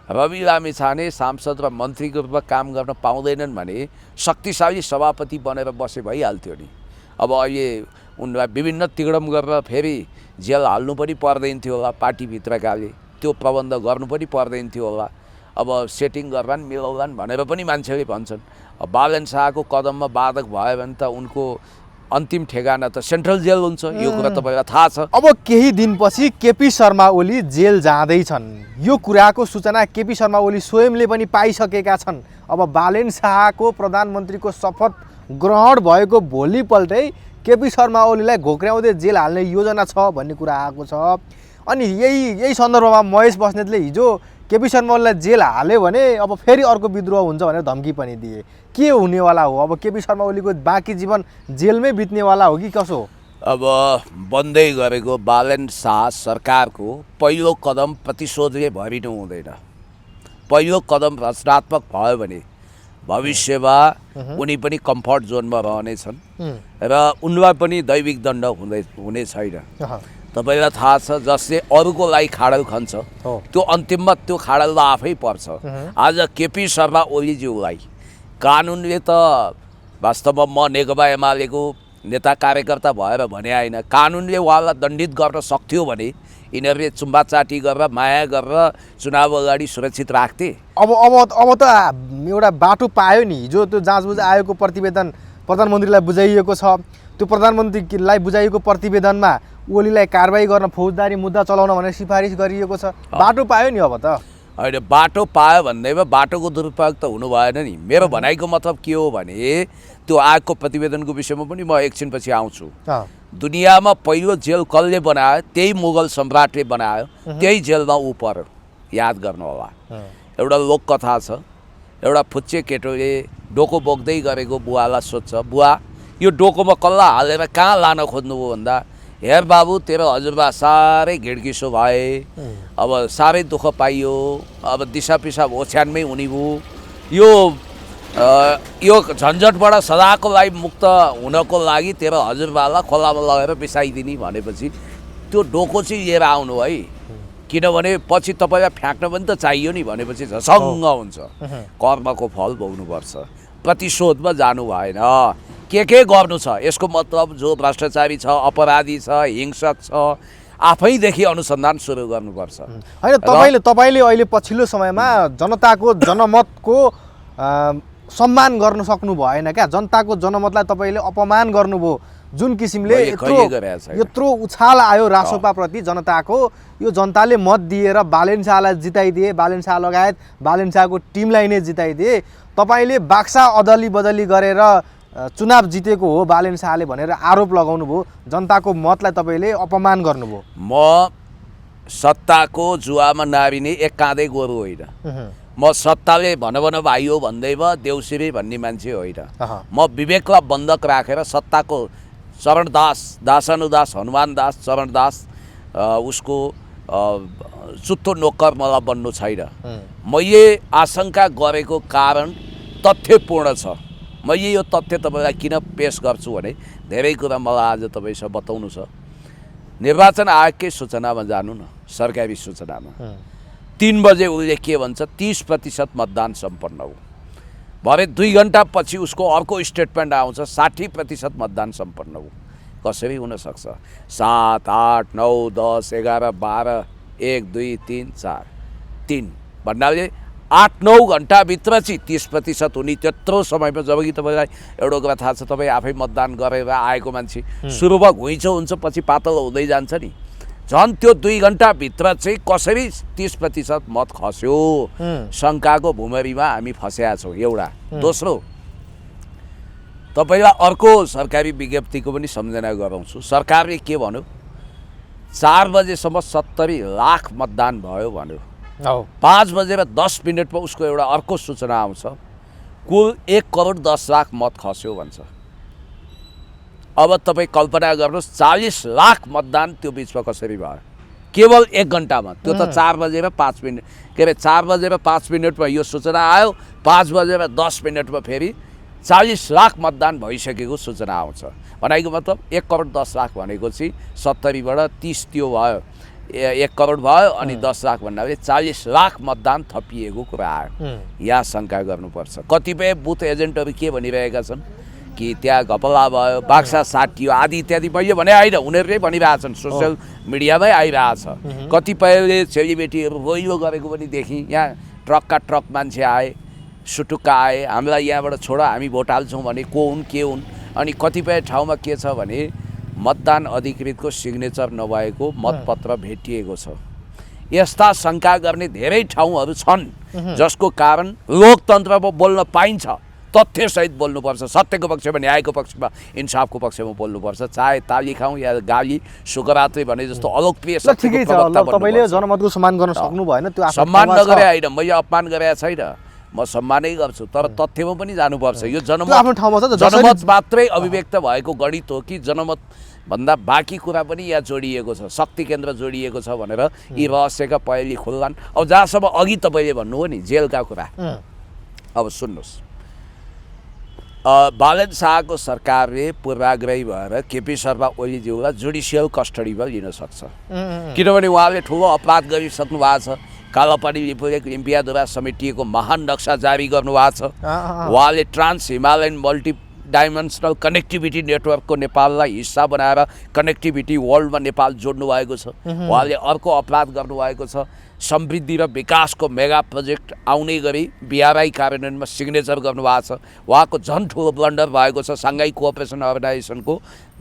रवि लामिछाने सांसद र मन्त्रीको रूपमा काम गर्न पाउँदैनन् भने शक्तिशाली सभापति बनेर बसे भइहाल्थ्यो नि। अब अहिले उनलाई विभिन्न तिगडम गरेर फेरि जेल हाल्नु पनि पर्दैन थियो होला, पार्टीभित्रकाले त्यो प्रबन्ध गर्नु पनि पर्दैन थियो होला। अब सेटिङ गर्लान् मिलाउलान् भनेर पनि मान्छेले भन्छन्। अब बालेन शाहको कदममा बाधक भयो भने त उनको अन्तिम ठेगाना त सेन्ट्रल जेल हुन्छ, यो कुरा तपाईँलाई थाहा छ। अब केही दिनपछि केपी शर्मा ओली जेल जाँदैछन्। यो कुराको सूचना केपी शर्मा ओली स्वयंले पनि पाइसकेका छन्। अब बालेन शाहको प्रधानमन्त्रीको शपथ ग्रहण भएको भोलिपल्टै केपी शर्मा ओलीलाई घोक्र्याउँदै जेल हाल्ने योजना छ भन्ने कुरा आएको छ। अनि यही सन्दर्भमा महेश बस्नेतले हिजो केपी शर्मा ओलीलाई जेल हाल्यो भने अब फेरि अर्को विद्रोह हुन्छ भनेर धम्की पनि दिए। के हुनेवाला हो? अब केपी शर्मा ओलीको बाँकी जीवन जेलमै बित्नेवाला हो कि कसो? अब बन्दै गरेको बालेन शाह सरकारको पहिलो कदम प्रतिशोधले भरिनु हुँदैन। पहिलो कदम रचनात्मक भयो भने भविष्यमा उनी पनि कम्फर्ट जोनमा रहनेछन् र उनलाई पनि दैविक दण्ड हुने छैन। तपाईँलाई थाहा छ जसले अरूको लागि खाडल खन्छ त्यो अन्तिममा त्यो खाडलमा आफै पर्छ। आज केपी शर्मा ओलीज्यूलाई कानुनले त वास्तवमा म नेकपा एमालेको नेता कार्यकर्ता भएर भने होइन, कानुनले उहाँलाई दण्डित गर्न सक्थ्यो भने यिनीहरूले चुम्बाचाटी गरेर माया गरेर चुनाव अगाडि सुरक्षित राख्थे। अब त एउटा बाटो पायो नि। हिजो त्यो जाँचबुझ आयोगको प्रतिवेदन प्रधानमन्त्रीलाई बुझाइएको छ। त्यो प्रधानमन्त्रीलाई बुझाइएको प्रतिवेदनमा ओलीलाई कारबाही गर्न फौजदारी मुद्दा चलाउन भनेर सिफारिस गरिएको छ। बाटो पायो नि अब त। होइन, बाटो पायो भन्दैमा बाटोको दुरुपयोग त हुनु भएन नि। मेरो भनाइको मतलब के हो भने त्यो आयोगको प्रतिवेदनको विषयमा पनि म एकछिनपछि आउँछु। दुनियाँमा पहिलो जेल कसले बनायो? त्यही मुगल सम्राटले बनायो, त्यही जेलमा ऊ पर्यो। याद गर्नु होला। एउटा लोककथा छ, एउटा फुच्चे केटोले डोको बोक्दै गरेको बुवालाई सोध्छ, बुवा यो डोकोमा कल्ला हालेर कहाँ लान खोज्नुभयो भन्दा हेर बाबु तेरो हजुरबा साह्रै घिड्किसो भए, अब साह्रै दुःख पाइयो, अब दिसा पिसाब ओछ्यानमै हुने भयो, यो झन्झटबाट सदाको लागि मुक्त हुनको लागि तेरो हजुरबालाई खोलामा लगेर बिसाइदिने भनेपछि त्यो डोको चाहिँ लिएर आउनु है, किनभने पछि तपाईँलाई फ्याँक्न पनि त चाहियो नि भनेपछि झसङ्ग हुन्छ। कर्मको फल भोग्नुपर्छ, प्रतिशोधमा जानु भएन। के गर्नु छ यसको मतलब जो भ्रष्टाचारी छ, अपराधी छ, हिंसक छ, आफैदेखि अनुसन्धान सुरु गर्नुपर्छ। होइन, तपाईँले अहिले पछिल्लो समयमा जनताको जनमतको सम्मान गर्न सक्नु भएन क्या? जनताको जनमतलाई तपाईँले अपमान गर्नुभयो। जुन किसिमले यत्रो उछाल आयो रासोपाप्रति जनताको, यो जनताले मत दिएर बालेन शाहलाई जिताइदिए, बालेन शाह लगायत बालेन शाहको टिमलाई नै जिताइदिए। तपाईँले बाक्सा अदली बदली गरेर चुनाव जितेको हो बालेन शाहले भनेर आरोप लगाउनु भयो। जनताको मतलाई तपाईँले अपमान गर्नुभयो। म सत्ताको जुवामा नारिने एक काँधै गोरु होइन। म सत्ताले भन भाइयो भन्दैमा देउसिरे भन्ने मान्छे होइन। म विवेकलाई बन्धक राखेर सत्ताको चरणदास, दासानुदास हनुमान दास चरणदास उसको चुत्तो नोकर मलाई बन्नु छैन। मैले आशंका गरेको कारण तथ्यपूर्ण छ। मैले यो तथ्य तपाईँलाई किन पेश गर्छु भने धेरै कुरा मलाई आज तपाईँसँग बताउनु छ। निर्वाचन आयोगकै सूचनामा जानु न, सरकारी सूचनामा 3 बजे उसले के भन्छ, 30% मतदान सम्पन्न हो। भरे 2 घन्टापछि उसको अर्को स्टेटमेन्ट आउँछ 60% मतदान सम्पन्न हो। कसरी हुनसक्छ? 7, 8, 9, 10, 11, 12, 1, 2, 3, 4, 3 भन्नाले 8-9 घन्टाभित्र चाहिँ 30% हुने त्यत्रो समयमा। जबकि तपाईँलाई एउटा कुरा थाहा छ, तपाईँ आफै मतदान गरेर आएको मान्छे सुरुमा घुइँचो हुन्छ, पछि पातलो हुँदै जान्छ नि। झन् त्यो 2 घन्टाभित्र चाहिँ कसरी 30% मत खस्यो, शङ्काको भुमरीमा हामी फँसेका छौँ एउटा। दोस्रो, तपाईँलाई अर्को सरकारी विज्ञप्तिको पनि सम्झना गराउँछु। सरकारले के भन्यो? 4 बजेसम्म 70 लाख मतदान भयो भन्यो। 5 बजेर 10 मिनटमा उसको एउटा अर्को सूचना आउँछ, कुल 1 करोड 10 लाख मत खस्यो भन्छ। अब तपाईँ कल्पना गर्नुहोस् 40 लाख मतदान त्यो बिचमा कसरी भयो, केवल 1 घन्टामा। त्यो त 4 बजेर 5 मिनट, के अरे 4 बजेर 5 मिनटमा यो सूचना आयो, 5 बजेर 10 मिनटमा फेरि 40 लाख मतदान भइसकेको सूचना आउँछ। भनेको मतलब 1 करोड 10 लाख भनेको चाहिँ 70बाट 30 त्यो भयो, 1 करोड भयो, अनि 10 लाख भन्नाले 40 लाख मतदान थपिएको कुरा आयो। यहाँ शङ्का गर्नुपर्छ। कतिपय बुथ एजेन्टहरू के भनिरहेका छन् कि त्यहाँ घपला भयो, बाक्सा साटियो आदि इत्यादि। मैले भने होइन, उनीहरूले भनिरहेछन्, सोसियल मिडियामै आइरहेछ। कतिपयले सेलिब्रेटीहरू रोइलो गरेको पनि देखेँ। यहाँ ट्रकका ट्रक मान्छे आए, सुटुक्का आए, हामीलाई यहाँबाट छोड, हामी भोट हाल्छौँ भने को हुन् के हुन्। अनि कतिपय ठाउँमा के छ भने मतदान अधिकृतको सिग्नेचर नभएको मतपत्र भेटिएको छ। यस्ता शङ्का गर्ने धेरै ठाउँहरू छन्, जसको कारण लोकतन्त्रमा बोल्न पाइन्छ। तथ्यसहित बोल्नुपर्छ, सत्यको पक्षमा, न्यायको पक्षमा, इन्साफको पक्षमा बोल्नुपर्छ। चाहे ताली खाउँ या गाली, शुक्ररात्रि भने जस्तो अलोकप्रिय ठिकै छ। तपाईँले जनमतको सम्मान गर्न सक्नु भएन, त्यो सम्मान नगरे होइन, मैले अपमान गरेको छैन, म सम्मानै गर्छु, तर तथ्यमा पनि जानुपर्छ। यो जनमत मात्रै अभिव्यक्त भएको गणित हो कि जनमत भन्दा बाँकी कुरा पनि यहाँ जोडिएको छ, शक्ति केन्द्र जोडिएको छ भनेर यी रहस्यका पहेँली खुल्लान्। अब जहाँसम्म अघि तपाईँले भन्नुभयो नि जेलका कुरा, अब सुन्नुहोस्, बालन शाहको सरकारले पूर्वाग्रही भएर केपी शर्मा ओलीज्यूलाई जुडिसियल कस्टडीमा लिन सक्छ। किनभने उहाँले ठुलो अपराध गरिसक्नु भएको छ। कालापानी इम्पियाद्वारा समेटिएको महान नक्सा जारी गर्नुभएको छ। उहाँले trans Himalayan multi dimensional connectivity नेटवर्कको नेपाललाई हिस्सा बनाएर कनेक्टिभिटी वर्ल्डमा नेपाल जोड्नु भएको छ। उहाँले अर्को अपराध गर्नुभएको छ, समृद्धि र विकासको मेगा प्रोजेक्ट आउने गरी बिआरआई कार्यान्वयनमा सिग्नेचर गर्नुभएको छ। उहाँको झन् ठुलो ब्लन्डर भएको छ। साङ्घाई कोअपरेसन अर्गनाइजेसनको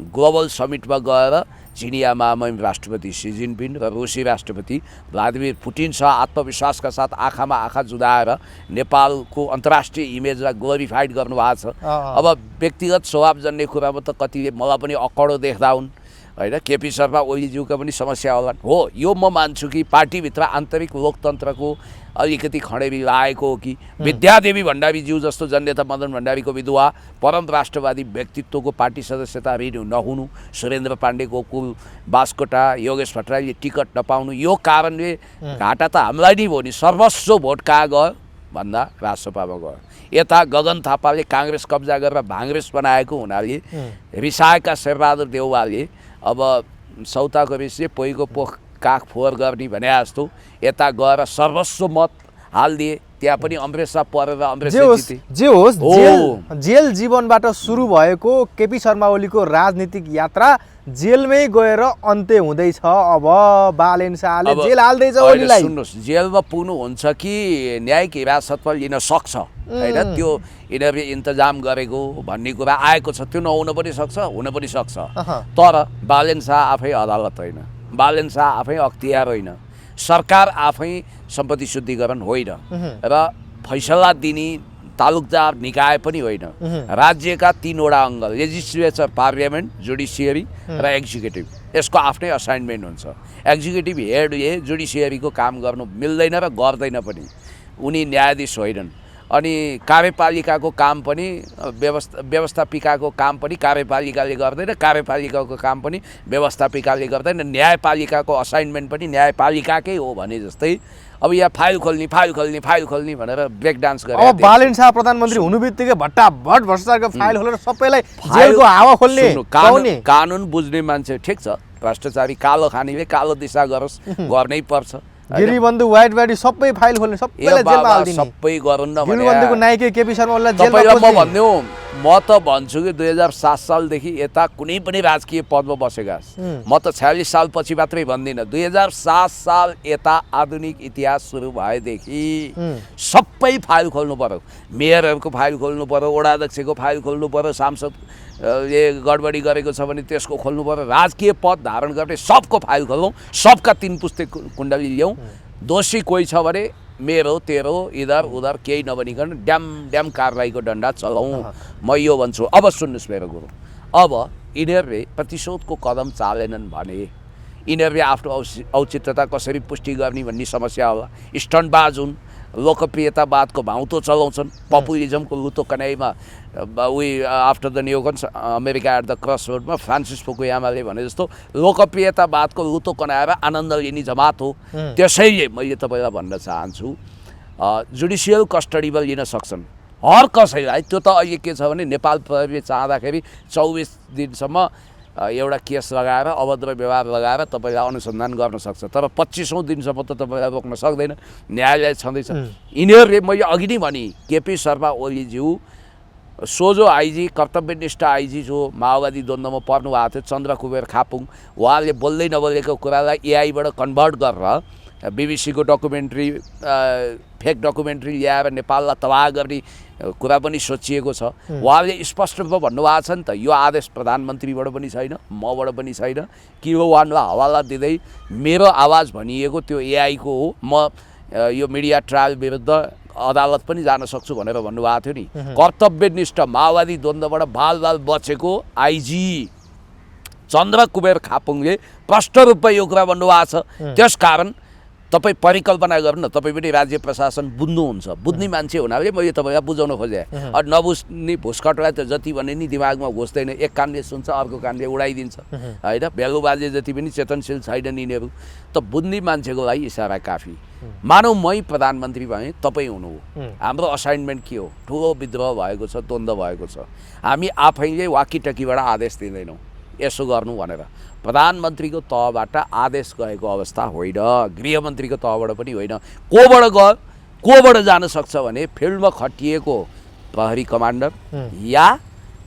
ग्लोबल समिटमा गएर चिनिया महामहिम राष्ट्रपति सी जिनपिङ र रुसी राष्ट्रपति भ्लादिमिर पुटिनसँग आत्मविश्वासका साथ आँखामा आँखा जुदाएर नेपालको अन्तर्राष्ट्रिय इमेजलाई ग्लोरिफाइड गर्नुभएको छ। अब व्यक्तिगत स्वभावजन्य कुरामा त कतिले मलाई पनि अक्कडो देख्दा हुन्, होइन, केपी शर्मा ओलीज्यूका पनि समस्या होला हो। यो म मान्छु कि पार्टीभित्र आन्तरिक लोकतन्त्रको अलिकति खडेरी लागेको हो कि विद्यादेवी भण्डारीज्यू जस्तो जननेता मदन भण्डारीको विधवा परम राष्ट्रवादी व्यक्तित्वको पार्टी सदस्यता रिन्यू नहुनु, सुरेन्द्र पाण्डेको कुल बास्कोटा, योगेश भट्टराईले टिकट नपाउनु, यो कारणले घाटा त हामीलाई नै भयो नि। सर्वस्व भोट कहाँ गयो भन्दा राष्ट्रसभामा गयो। यता गगन थापाले काङ्ग्रेस कब्जा गरेर भाङ्ग्रेस बनाएको हुनाले रिसाएका शेरबहादुर देउवाले अब सौताको विषय पोइको पोख काख फोहोर गर्ने भने जस्तो यता गएर सर्वस्व मत हालिदिए। त्यहाँ पनि अमरेशा परेर अमरेशले जिते। जे होस्, जेल जीवनबाट सुरु भएको केपी शर्मा ओलीको राजनीतिक यात्रा जेलमै गएर अन्त्य हुँदैछ। अब बालेन शाहले जेल हाल्दैछ ओलीलाई। सुन्नुहोस्, जेलमा पुग्नुहुन्छ कि न्यायिक हिरासतमा लिन सक्छ, होइन, त्यो यिनीहरूले इन्तजाम गरेको भन्ने कुरा आएको छ। त्यो नहुन पनि सक्छ, हुन पनि सक्छ। तर बालेन शाह आफै अदालत होइन, बालेन शाह आफै अख्तियार होइन, सरकार आफै सम्पत्ति शुद्धिकरण होइन र फैसला दिने तालुकदार निकाय पनि होइन। राज्यका 3वटा अङ्ग, लेजिस्लेचर, पार्लियामेन्ट, जुडिसियरी र एक्जिक्युटिभ, यसको आफ्नै असाइनमेन्ट हुन्छ। एक्जिक्युटिभ हेडले जुडिसियरीको काम गर्नु मिल्दैन र गर्दैन पनि, उनी न्यायाधीश होइनन्। अनि कार्यपालिकाको काम पनि व्यवस्थापिकाको काम पनि कार्यपालिकाले गर्दैन, कार्यपालिकाको काम पनि व्यवस्थापिकाले गर्दैन, न्यायपालिकाको असाइनमेन्ट पनि न्यायपालिकाकै हो भने जस्तै अब यहाँ फाइल खोल्ने भनेर ब्रेक डान्स गरे। अब बालेन शाह प्रधानमन्त्री हुनुबित्तिकै भट्टाभट भ्रष्टाचारको फाइल खोलेर सबैलाई जेलको हावा खोल्ने। कानुन बुझ्ने मान्छे ठिक छ, भ्रष्टाचारी कालो खानेले कालो दिशा गरोस्, गर्नै पर्छ। गिरीबन्धु व्हाइट बडी सबै फाइल खोल्ने सबैलाई जेलमा हाल्दिने सबै गरुन् न भने गिरीबन्धुको नायक केपी शर्मालाई जेलमा तपाईलाई म पस्ने। भन्नु म त भन्छु कि 2007 सालदेखि यता कुनै पनि राजकीय पदमा बसेका म त 46 साल पछि मात्रै भन्दिनँ 2007 साल यता आधुनिक इतिहास सुरु भएदेखि सबै फाइल खोल्नु पर्यो मेयरहरूको फाइल खोल्नु पर्यो वडा अध्यक्षको फाइल खोल्नु पर्यो सांसद गडबडी गरेको छ भने त्यसको खोल्नु पर्यो राजकीय पद धारण गर्ने सबको फाइल खोलौँ सबका 3 पुस्ते कुण्डली ल्याउँ दोषी कोही छ भने मेरो तेरो इधर उधर केही नभनिकन ड्याम कारबाहीको डन्डा चलाउँ म यो भन्छु। अब सुन्नुहोस् मेरो गुरु अब यिनीहरूले प्रतिशोधको कदम चालेनन् भने यिनीहरूले आफ्नो औचित्यता कसरी पुष्टि गर्ने भन्ने समस्या होला स्टन्टबाज हुन् लोकप्रियतावादको भाउतो चलाउँछन् पपुलिजमको लुतो कनाइमा after the neocons America at the cross रोडमा फ्रान्सिस फुकुयामाले भने जस्तो लोकप्रियतावादको लुतो कनाएर आनन्द लिने जमात हो त्यसैले मैले तपाईँलाई भन्न चाहन्छु जुडिसियल कस्टडीमा लिन सक्छन् हर कसैलाई त्यो त अहिले के छ भने नेपाल प्रहरीले चाहँदाखेरि 24 दिनसम्म एउटा केस लगाएर अभद्र व्यवहार लगाएर तपाईँलाई अनुसन्धान गर्न सक्छ तर 25औं दिनसम्म त तपाईँलाई रोक्न सक्दैन न्यायालय छँदैछ यिनीहरूले मैले अघि नै भने केपी शर्मा ओलीज्यू सोझो आइजी कर्तव्यनिष्ठ आइजी जो माओवादी द्वन्द्वमा पर्नु भएको थियो चन्द्र कुबेर खापुङ उहाँले बोल्दै नबोलेको कुरालाई एआईबाट कन्भर्ट गरेर बीबीसीको डकुमेन्ट्री फेक डकुमेन्ट्री ल्याएर नेपाललाई तबाह गर्ने कुरा पनि सोचिएको छ उहाँले स्पष्ट रूपमा भन्नुभएको छ नि त यो आदेश प्रधानमन्त्रीबाट पनि छैन मबाट पनि छैन किलो वानलाई हवाला दिँदै मेरो आवाज भनिएको त्यो एआईको हो म यो मिडिया ट्रायल विरुद्ध अदालत पनि जान सक्छु भनेर भन्नुभएको थियो नि कर्तव्यनिष्ठ माओवादी द्वन्द्वबाट बाल बचेको आइजी चन्द्र कुबेर खापुङले प्रष्ट रूपमा यो कुरा भन्नुभएको छ त्यसकारण तपाईँ परिकल्पना गर्नु न तपाईँ पनि राज्य प्रशासन बुझ्नुहुन्छ बुझ्ने मान्छे हुनाले मैले तपाईँलाई बुझाउन खोजेँ नबुझ्ने भुसकटलाई त जति भने नि दिमागमा घुस्दैन एक कानले सुन्छ अर्को कानले उडाइदिन्छ होइन भेलु बाजे जति पनि चेतनशील छैनन् यिनीहरू त बुझ्ने मान्छेको लागि इसारा काफी मानौ मै प्रधानमन्त्री भएँ तपाईँ हुनु हाम्रो असाइनमेन्ट के हो ठुलो विद्रोह भएको छ द्वन्द्व भएको छ हामी आफैले वाकीटकीबाट आदेश दिँदैनौँ यसो गर्नु भनेर प्रधानमन्त्रीको तहबाट आदेश गएको अवस्था होइन गृहमन्त्रीको तहबाट पनि होइन कोबाट जान सक्छ भने फिल्डमा खटिएको प्रहरी कमान्डर या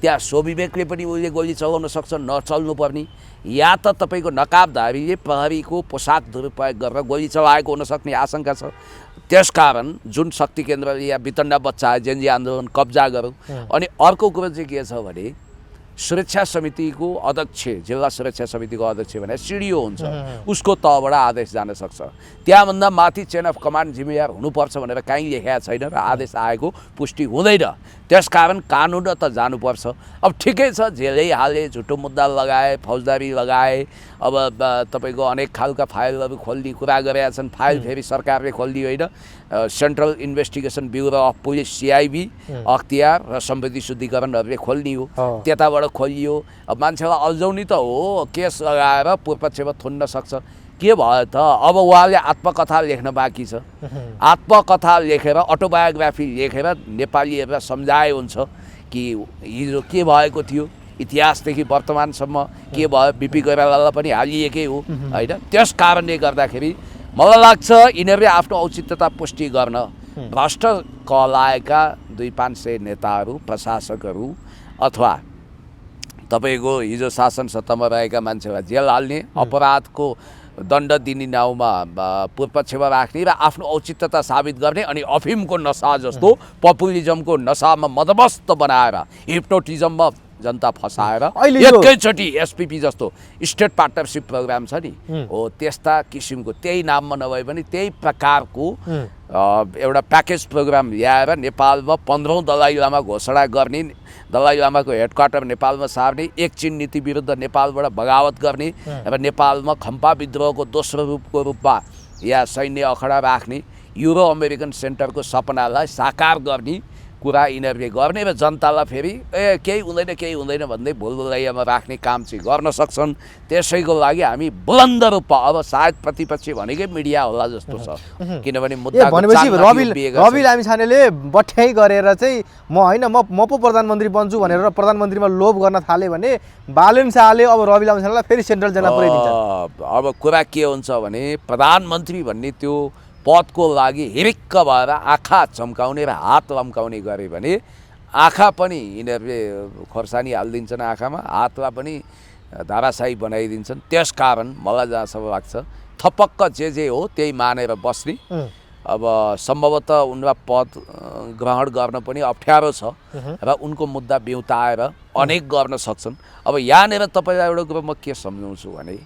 त्यहाँ स्वविवेकले पनि उसले गोली चलाउन सक्छ नचल्नु पर्ने या त तपाईँको नकाबधारीले प्रहरीको पोसाक दुरुपयोग गरेर गोली चलाएको हुन सक्ने आशंका छ त्यसकारण जुन शक्ति केन्द्रले या वितण्डा बच्चा जेनजी आन्दोलन कब्जा गर्यो अनि अर्को कुरो चाहिँ के छ भने सुरक्षा समितिको अध्यक्ष जिल्ला सुरक्षा समितिको अध्यक्ष भने सिडिओ हुन्छ उसको तहबाट आदेश जान सक्छ त्यहाँभन्दा माथि चेन अफ कमान्ड जिम्मेवार हुनुपर्छ भनेर कहीँ लेखेको छैन र आदेश आएको पुष्टि हुँदैन त्यसकारण कानुन त जानुपर्छ अब ठिकै छ जेलै हाले झुटो मुद्दा लगाए फौजदारी लगाए अब तपाईँको अनेक खालका फाइलहरू खोल्ने कुरा गरेका छन् फाइल फेरि सरकारले खोल्ने होइन central investigation bureau of police CIB अख्तियार र सम्पत्ति शुद्धिकरणहरूले खोल्ने हो त्यताबाट खोलियो अब मान्छेलाई अल्झाउने त हो केस लगाएर पूर्वपक्षमा थुन्न सक्छ के भयो त अब उहाँले आत्मकथा लेख्न बाँकी छ आत्मकथा लेखेर अटोबायोग्राफी लेखेर नेपालीहरूलाई सम्झाए हुन्छ कि हिजो के भएको थियो इतिहासदेखि वर्तमानसम्म के भयो बिपी कोइरालालाई पनि हालिएकै हो होइन त्यस कारणले गर्दाखेरि मलाई लाग्छ यिनीहरूले आफ्नो औचित्यता पुष्टि गर्न भ्रष्ट कहलाएका 200-500 नेताहरू प्रशासकहरू अथवा तपाईँको हिजो शासन सत्तामा रहेका मान्छेलाई जेल हाल्ने अपराधको दण्ड दिने नाउँमा पूर्वपक्षमा राख्ने र आफ्नो औचित्यता साबित गर्ने अनि अफिमको नसा जस्तो पपुलिजमको नसामा मदमस्त बनाएर हिप्नोटिजममा जनता फसाएर एकैचोटि एसपीपी जस्तो स्टेट पार्टनरसिप प्रोग्राम छ नि हो त्यस्ता किसिमको त्यही नाममा नभए पनि त्यही प्रकारको एउटा प्याकेज प्रोग्राम ल्याएर नेपालमा 15औं दलाई लामा घोषणा गर्ने दलाई लामाको हेडक्वार्टर नेपालमा सार्ने एकचिन नीति विरुद्ध नेपालबाट बगावत गर्ने र नेपालमा खम्पा विद्रोहको दोस्रो रूपमा या सैन्य अखडा राख्ने युरो अमेरिकन सेन्टरको सपनालाई साकार गर्ने कुरा यिनीहरूले गर्ने र जनतालाई फेरि केही हुँदैन भन्दै भुलभुलैयामा राख्ने काम चाहिँ गर्न सक्छन्। त्यसैको लागि हामी बुलन्द रूपमा अब सायद प्रतिपक्ष भनेकै मिडिया होला जस्तो छ, किनभने मुद्दा भनेपछि रवि लामिछानेले बठ्याइ गरेर चाहिँ म पो प्रधानमन्त्री बन्छु भनेर प्रधानमन्त्रीमा लोभ गर्न थाले भने बालेन शाहले अब रवि लामिछानेलाई फेरि सेन्ट्रल जेलमा पुर्याइदिन्छ। अब कुरा के हुन्छ भने प्रधानमन्त्री भन्ने त्यो पदको लागि हिरिक्क भएर आँखा चम्काउने र हात लम्काउने गरे भने आँखा पनि यिनीहरूले खोर्सानी हालिदिन्छन्, आँखामा हातमा पनि धाराशाही बनाइदिन्छन्। त्यसकारण मलाई जहाँसम्म लाग्छ थपक्क जे हो त्यही मानेर बस्ने। अब सम्भवतः उनलाई पद ग्रहण गर्न पनि अप्ठ्यारो छ र उनको मुद्दा बिउताएर अनेक गर्न सक्छन्। अब यहाँनिर तपाईँलाई एउटा कुरो म के सम्झाउँछु भने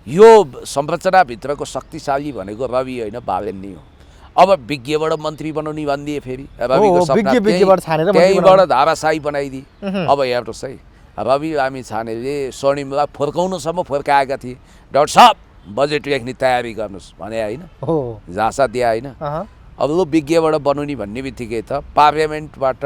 यो संरचनाभित्रको शक्तिशाली भनेको रवि होइन बालेन नै हो। अब विज्ञबाट मन्त्री बनाउने भनिदिए फेरि रविको त्यहीबाट धाराशाही बनाइदिए। अब हेर्नुहोस् है, रवि लामिछानेले स्वर्णिमलाई फर्काउनुसम्म फर्काएका थिए, डाक्टर साहब बजेट लेख्ने तयारी गर्नुहोस् भने होइन, झाँसा दिए होइन। अब लु विज्ञबाट बनाउने भन्ने बित्तिकै त पार्लियामेन्टबाट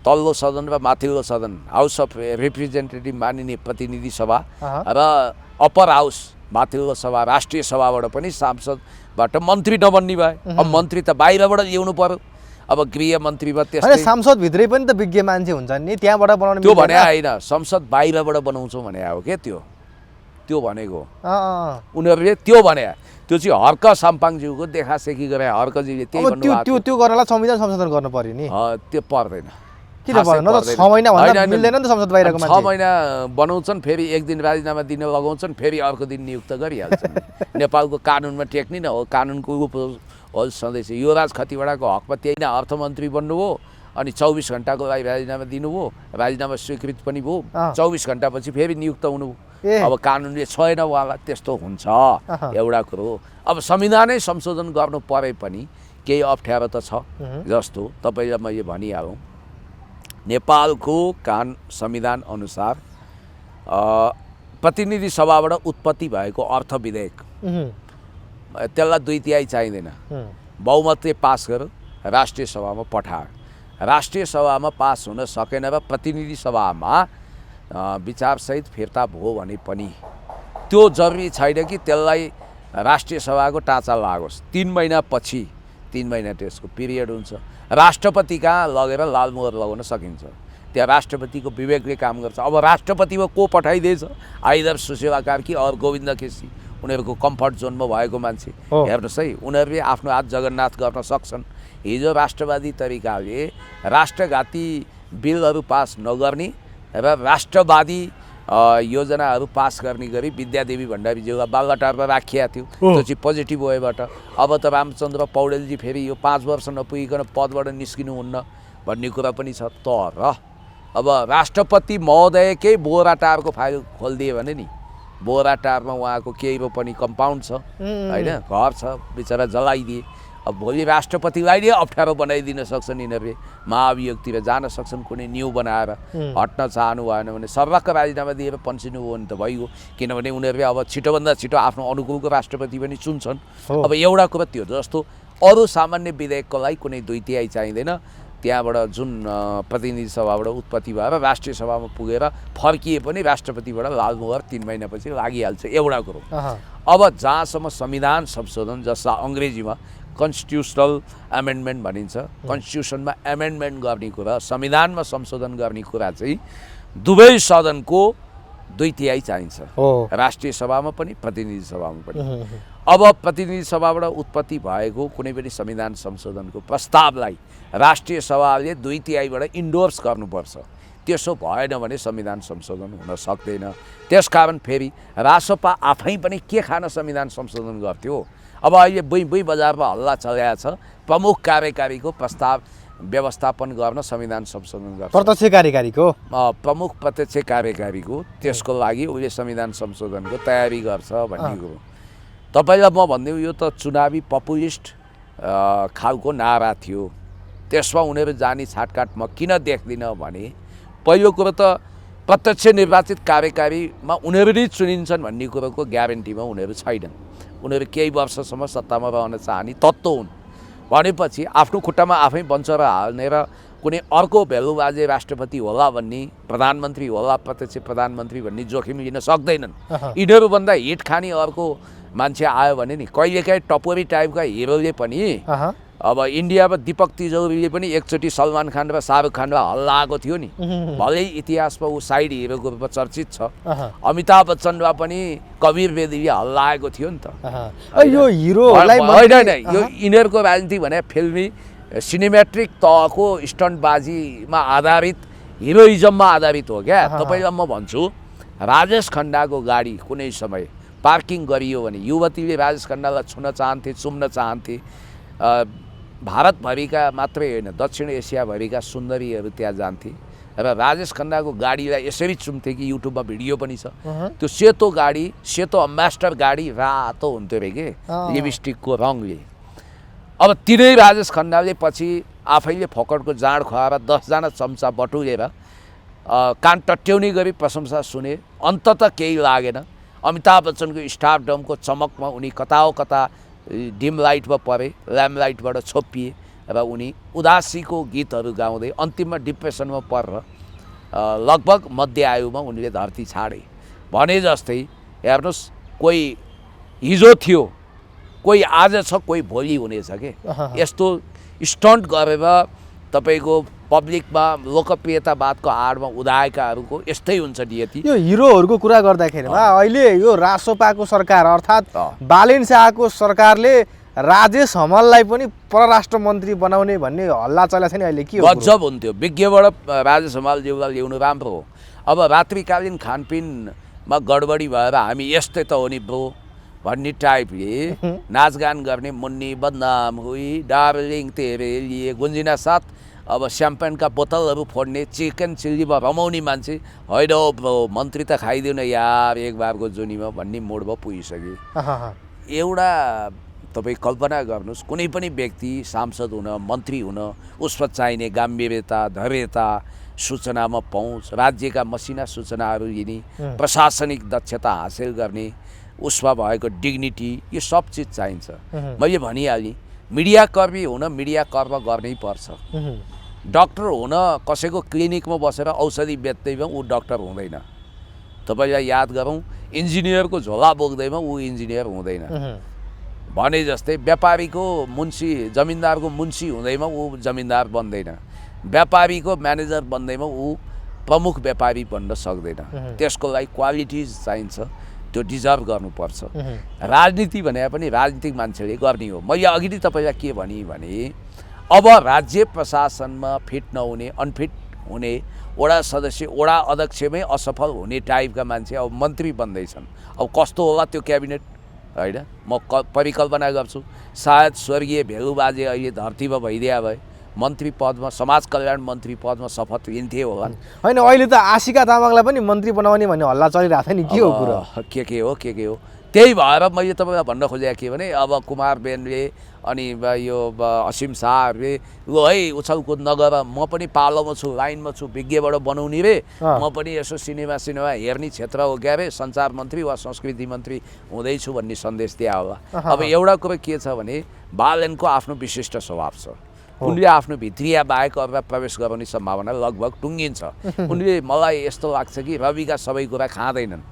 तल्लो सदन र माथिल्लो सदन हाउस अफ रिप्रेजेन्टेटिभ मानिने प्रतिनिधि सभा र अप्पर हाउस माथिल्लो सभा राष्ट्रिय सभाबाट पनि सांसदबाट मन्त्री नबन्ने भए। अब मन्त्री त बाहिरबाट ल्याउनु पर्यो। अब गृह मन्त्रीमा त्यस्तै सांसद भित्रै पनि त विज्ञ मान्छे हुन्छन् नि, त्यहाँबाट बनाउने त्यो भने होइन, संसद बाहिरबाट बनाउँछौँ भने हो के त्यो भनेको उनीहरूले त्यो भने त्यो चाहिँ हर्क साम्पाङज्यूको देखासेखी गरे। हर्कजीले त्यही भन्नुभएको त्यो गर्नलाई संविधान संशोधन गर्नु पर्यो नि, त्यो पर्दैन। किन पर्दैन? 6 महिना भन्दा मिल्दैन नि त संसद बाहिरको मान्छे। 6 महिना बनाउँछन्, फेरि एक दिन राजीनामा दिन लगाउँछन्, फेरि अर्को दिन नियुक्त गरिहाल्छन्। नेपालको कानुनमा टेक्ने न हो, कानुनको हो सधैँ युवराज खतिवडाको हकमा त्यही नै अर्थमन्त्री बन्नुभयो अनि 24 घण्टाको लागि राजीनामा दिनुभयो, राजीनामा स्वीकृत पनि भयो, 24 घण्टापछि फेरि नियुक्त हुनुभयो। अब कानुनले छैन उहाँलाई, त्यस्तो हुन्छ एउटा कुरो। अब संविधानै संशोधन गर्नु परे पनि केही अप्ठ्यारो त छ। जस्तो तपाईँलाई मैले भनिहालौँ, नेपालको संविधान अनुसार प्रतिनिधि सभाबाट उत्पत्ति भएको अर्थ विधेयक त्यसलाई 2/3 चाहिँदैन, बहुमतले पास गर्यो, राष्ट्रिय सभामा पठायो। राष्ट्रिय सभामा पास हुन सकेन र प्रतिनिधि सभामा विचारसहित फिर्ता भयो भने पनि त्यो जरुरी छैन कि त्यसलाई राष्ट्रिय सभाको टाँचा लागोस्। 3 महिनापछि 3 महिना त्यसको पिरियड हुन्छ। राष्ट्रपति कहाँ लगेर लालमोहर लगाउन सकिन्छ, त्यहाँ राष्ट्रपतिको विवेकले काम गर्छ। अब राष्ट्रपतिमा को पठाइदिएछ? आइदर सुशीला कार्की और गोविन्द केसी, उनीहरूको कम्फर्ट जोनमा भएको मान्छे। हेर्नुहोस् है, उनीहरूले आफ्नो हात जगन्नाथ गर्न सक्छन्। हिजो राष्ट्रवादी तरिकाले राष्ट्रघाती बिलहरू पास नगर्ने र राष्ट्रवादी योजनाहरू पास गर्ने गरी विद्यादेवी भण्डारीज्यूलाई बालटारमा राखिएको थियो। त्यो चाहिँ पोजिटिभ वेबाट। अब त रामचन्द्र पौडेलजी फेरि यो 5 वर्ष नपुगिकन पदबाट निस्किनुहुन्न भन्ने कुरा पनि छ। तर अब राष्ट्रपति महोदयकै बोराटारको फाइल खोलिदिए भने नि, बोराटारमा उहाँको केही पनि कम्पाउन्ड छ होइन, घर छ, बिचरा जलाइदिए। अब भोलि राष्ट्रपतिलाई नै अप्ठ्यारो बनाइदिन सक्छन् यिनीहरूले, महाभियोगतिर जान सक्छन्। कुनै न्यू बनाएर हट्न चाहनु भएन भने सर्वक्क राजीनामा दिएर पन्सिनु हो भने त भइगयो, किनभने उनीहरूले अब छिटोभन्दा छिटो आफ्नो अनुकूलको राष्ट्रपति पनि चुन्छन्। अब एउटा कुरा त्यो जस्तो अरू सामान्य विधेयकको लागि कुनै 2/3 चाहिँदैन। त्यहाँबाट जुन प्रतिनिधि सभाबाट उत्पत्ति भएर राष्ट्रिय सभामा पुगेर फर्किए पनि राष्ट्रपतिबाट लालमोहर 3 महिनापछि लागिहाल्छ, एउटा कुरो। अब जहाँसम्म संविधान संशोधन, जसलाई अङ्ग्रेजीमा कन्स्टिट्युसनल एमेन्डमेन्ट भनिन्छ, कन्स्टिट्युसनमा एमेन्डमेन्ट गर्ने कुरा, संविधानमा संशोधन गर्ने कुरा चाहिँ दुवै सदनको 2/3 चाहिन्छ, राष्ट्रिय सभामा पनि प्रतिनिधि सभामा पनि। अब प्रतिनिधि सभाबाट उत्पत्ति भएको कुनै पनि संविधान संशोधनको प्रस्तावलाई राष्ट्रिय सभाले 2/3बाट इन्डोर्स गर्नुपर्छ। त्यसो भएन भने संविधान संशोधन हुन सक्दैन। त्यसकारण फेरि रासपा आफै पनि के खान संविधान संशोधन गर्थ्यो? अब अहिले बुई बजारमा हल्ला चलेको छ, प्रमुख कार्यकारीको प्रस्ताव व्यवस्थापन गर्न संविधान संशोधन गर्छ, प्रत्यक्ष कार्यकारीको प्रमुख प्रत्यक्ष कार्यकारीको, त्यसको लागि उसले संविधान संशोधनको तयारी गर्छ भन्ने कुरो। तपाईँलाई म भनिदिउँ, यो त चुनावी पपुलिस्ट खालको नारा थियो। त्यसमा उनीहरू जाने छाटकाट म किन देख्दिनँ भने, पहिलो कुरो त प्रत्यक्ष निर्वाचित कार्यकारीमा उनीहरू नै चुनिन्छन् भन्ने कुरोको ग्यारेन्टीमा उनीहरू छैनन्। उनीहरू केही वर्षसम्म सत्तामा रहन चाहने तत्त्व हुन् भनेपछि आफ्नो खुट्टामा आफै बन्छ र हाल्ने र कुनै अर्को भेलुबाजे राष्ट्रपति होला भन्ने, प्रधानमन्त्री होला, प्रत्यक्ष प्रधानमन्त्री भन्ने जोखिम लिन सक्दैनन्। यिनीहरूभन्दा हिट खाने अर्को मान्छे आयो भने नि कहिलेकाहीँ टपोरी टाइपका हिरोले पनि अब इन्डियामा दीपक तिजौरीले पनि एकचोटि सलमान खान र शाहरुख खानमा हल्ला आएको थियो नि, भलै इतिहासमा ऊ साइड हिरोको रूपमा चर्चित छ। अमिताभ बच्चनमा पनि कबीर बेदीले हल्ला आएको थियो नि त। यो हिरोलाई होइन, यो यिनीहरूको राजनीति भने फिल्मी सिनेमेट्रिक तहको स्टन्टबाजीमा आधारित, हिरोइजममा आधारित हो क्या। तपाईँलाई म भन्छु, राजेश खन्डाको गाडी कुनै समय पार्किङ गरियो भने युवतीले राजेश खन्डालाई छुन चाहन्थे, चुम्न चाहन्थे। भारतभरिका मात्रै होइन, दक्षिण एसियाभरिका सुन्दरीहरू त्यहाँ जान्थे र राजेश खन्डाको गाडीलाई यसरी चुम्थे कि युट्युबमा भिडियो पनि छ। त्यो सेतो गाडी, सेतो अम्बासडर गाडी रातो हुन्थ्यो अरे के, लिपस्टिकको रङले। अब तिनै राजेश खन्डाले पछि आफैले फकटको जाँड खुवाएर 10 जना चम्चा बटुलेर कान टट्याउने गरी प्रशंसा सुने। अन्ततः केही लागेन। अमिताभ बच्चनको स्टारडमको चमकमा उनी कता हो कता डिम लाइटमा परे, ल्याम्प लाइटबाट छोपिए र उनी उदासीको गीतहरू गाउँदै अन्तिममा डिप्रेसनमा परेर लगभग मध्य आयुमा उनले धरती छाडे। भने जस्तै हेर्नुहोस्, कोही हिजो थियो, कोही आज छ, कोही भोलि हुनेछ के। यस्तो स्टन्ट गरेर तपाईँको पब्लिकमा लोकप्रियतावादको आडमा उदाएकाहरूको यस्तै हुन्छ नियति। यो हिरोहरूको कुरा गर्दाखेरिमा अहिले यो रासोपाको सरकार अर्थात् बालेन शाहको सरकारले राजेश हमाललाई पनि परराष्ट्र मन्त्री बनाउने भन्ने हल्ला चलेको छ नि अहिले, के हो? गजब हुन्थ्यो। विज्ञबाट राजेश हमालज्यूलाई ल्याउनु राम्रो हो। अब रात्रिकालीन खानपिनमा गडबडी भएर हामी यस्तै त हो नि ब्रो भन्ने टाइपले नाचगान गर्ने, मुन्नी बदनाम हुई डार्लिङ तेरे लिए गुन्जिना साथ अब स्याम्पेनका बोतलहरू फोड्ने, चिकन चिल्लीमा रमाउने मान्छे होइन हो ब्रो, मन्त्री त खाइदिउ न यार एक बारको जुनीमा भन्ने मोडमा पुगिसके। एउटा तपाईँ कल्पना गर्नुहोस्, कुनै पनि व्यक्ति सांसद हुन, मन्त्री हुन उसमा चाहिने गाम्भीर्यता, धैर्यता, सूचनामा पहुँच, राज्यका मसिना सूचनाहरू लिने, प्रशासनिक दक्षता हासिल गर्ने, उसमा भएको डिग्निटी, यो सब चिज चाहिन्छ। मैले भनिहालेँ, मिडियाकर्मी हुन मिडियाकर्म गर्नै पर्छ। डक्टर हुन कसैको क्लिनिकमा बसेर औषधि बेच्दैमा ऊ डक्टर हुँदैन। तपाईँलाई याद गरौँ, इन्जिनियरको झोला बोक्दैमा ऊ इन्जिनियर हुँदैन। भने जस्तै व्यापारीको मुन्सी, जमिनदारको मुन्सी हुँदैमा ऊ जमिनदार बन्दैन। व्यापारीको म्यानेजर बन्दैमा ऊ प्रमुख व्यापारी बन्न सक्दैन। त्यसको लागि क्वालिटिज चाहिन्छ, त्यो डिजर्भ गर्नुपर्छ। राजनीति भने पनि राजनीतिक मान्छेले गर्ने हो। मैले अघि नै तपाईँलाई के भने अब राज्य प्रशासनमा फिट नहुने, अनफिट हुने, वडा सदस्य, वडा अध्यक्षमै असफल हुने टाइपका मान्छे अब मन्त्री बन्दैछन्। अब कस्तो होला त्यो क्याबिनेट होइन, म परिकल्पना गर्छु। सायद स्वर्गीय भेलुबाजे अहिले धरतीमा भइदिया भए मन्त्री पदमा, समाज कल्याण मन्त्री पदमा शपथ लिन्थे होला। होइन, अहिले त आशिका तामाङलाई पनि मन्त्री बनाउने भन्ने हल्ला चलिरहेको छ नि, के हो कुरा? के हो त्यही भएर मैले तपाईँलाई भन्न खोजेको के भने, अब कुमार बेनले अनि यो असीम शाहहरूले लु है उछलकुद नगर, म पनि पालोमा छु, लाइनमा छु, विज्ञबाट बनाउने रे, म पनि यसो सिनेमा हेर्ने क्षेत्र हो क्या रे, सञ्चार मन्त्री वा संस्कृति मन्त्री हुँदैछु भन्ने सन्देश दिए होला। अब एउटा कुरो के छ भने, बालेनको आफ्नो विशिष्ट स्वभाव छ। उनले आफ्नो भित्रिया बाहेक अरूलाई प्रवेश गराउने सम्भावना लगभग टुङ्गिन्छ। उनले मलाई यस्तो लाग्छ कि रविका सबै कुरा खाँदैनन्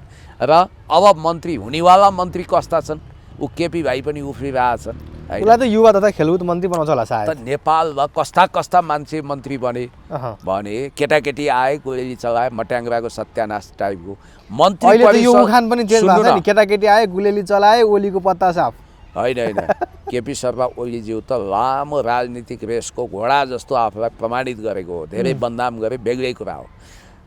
र अब मन्त्री हुनेवाला मन्त्री कस्ता छन्, ऊ केपी भाइ पनि उफ्रिरहेछन्। उसलाई त युवा तथा खेलकुद मन्त्री बनाउँछ होला सायद। त नेपालमा कस्ता मान्छे मन्त्री बने भने केटाकेटी आए, गोली चलाए, मट्याङ्ग्राको सत्यानाश टाइपको मन्त्री। अहिले त यो उखान पनि चेन्ज भएको छ नि, केटाकेटी आए, गुलेली चलाए, ओलीको पत्ता साफ। होइन, केपी शर्मा ओलीज्यू त लामो राजनीतिक रेसको घोडा जस्तो आफूलाई प्रमाणित गरेको हो। धेरै बदनाम गरे, बेग्लै कुरा हो।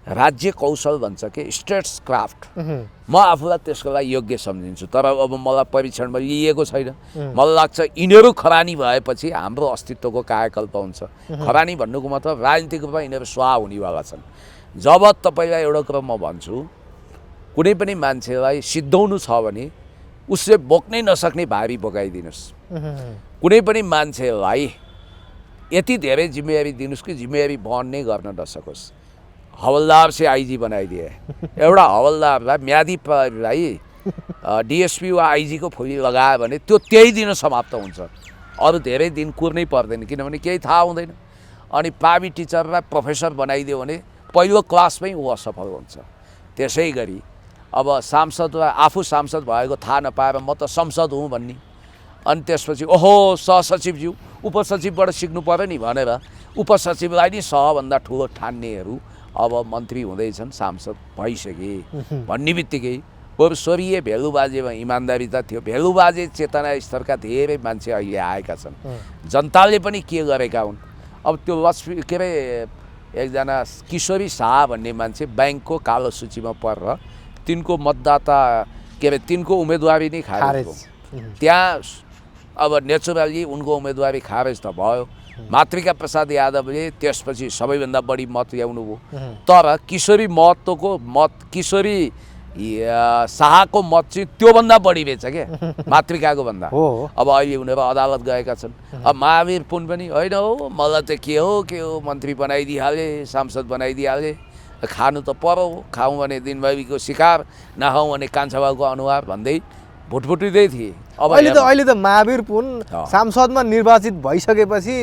राज्य कौशल भन्छ के, स्टेट्स क्राफ्ट, म आफूलाई त्यसको लागि योग्य सम्झिन्छु। तर अब मलाई परीक्षणमा लिएको छैन। मलाई लाग्छ यिनीहरू खरानी भएपछि हाम्रो अस्तित्वको कायाकल्प हुन्छ। खरानी भन्नुको मतलब राजनीतिक रूपमा यिनीहरू स्वाहा हुनेवाला छन्। जब तपाईँलाई एउटा कुरा म भन्छु, कुनै पनि मान्छेलाई सिद्धाउनु छ भने उसले बोक्नै नसक्ने भारी बोकाइदिनुहोस्। कुनै पनि मान्छेलाई यति धेरै जिम्मेवारी दिनुहोस् कि जिम्मेवारी वहन नै गर्न नसकोस्। हवलदार से आइजी बनाइदिए, एउटा हवलदारलाई म्यादी प्रहरीलाई डिएसपी वा आइजीको फुली लगायो भने त्यो त्यही दिन समाप्त हुन्छ। अरू धेरै दिन कुर्नै पर्दैन, किनभने केही थाहा हुँदैन। अनि प्राइभेट टिचरलाई प्रोफेसर बनाइदियो भने पहिलो क्लासमै ऊ असफल हुन्छ। त्यसै गरी अब सांसदलाई आफू सांसद भएको थाहा नपाएर म त संसद हुँ भन्ने, अनि त्यसपछि ओहो सहसचिवज्यू उपसचिवबाट सिक्नु पर्यो नि भनेर उपसचिवलाई नि सबभन्दा ठुलो ठान्नेहरू अब मन्त्री हुँदैछन्, सांसद भइसके भन्ने बित्तिकै बरु स्वर्गीय भेलुबाजेमा इमान्दारिता थियो। भेलुबाजे चेतना स्तरका धेरै मान्छे अहिले आएका छन्, जनताले पनि के गरेका हुन्। अब त्यो लक्ष्मी के अरे एकजना किशोरी शाह भन्ने मान्छे ब्याङ्कको कालो सूचीमा परेर तिनको मतदाता के अरे तिनको उम्मेदवारी नै खारेज भयो। त्यहाँ अब नेचुरली उनको उम्मेदवारी खारेज त भयो। मातृका प्रसाद यादवले त्यसपछि सबैभन्दा बढी मत ल्याउनु भयो, तर किशोरी महतोको मत किशोरी शाहको मत चाहिँ त्योभन्दा बढी रहेछ क्या मातृकाको भन्दा। अब अहिले उनीहरू अदालत गएका छन्। अब महावीर पुन पनि होइन हो मलाई त के हो मन्त्री बनाइदिइहाले, सांसद बनाइदिइहाले, खानु त परो, खाउँ भने दिनभरिको शिकार, नखाउँ भने कान्छा बाबुको अनुहार भन्दै भुटभुटिँदै थिए। अब अहिले त महावीर पुन सांसदमा निर्वाचित भइसकेपछि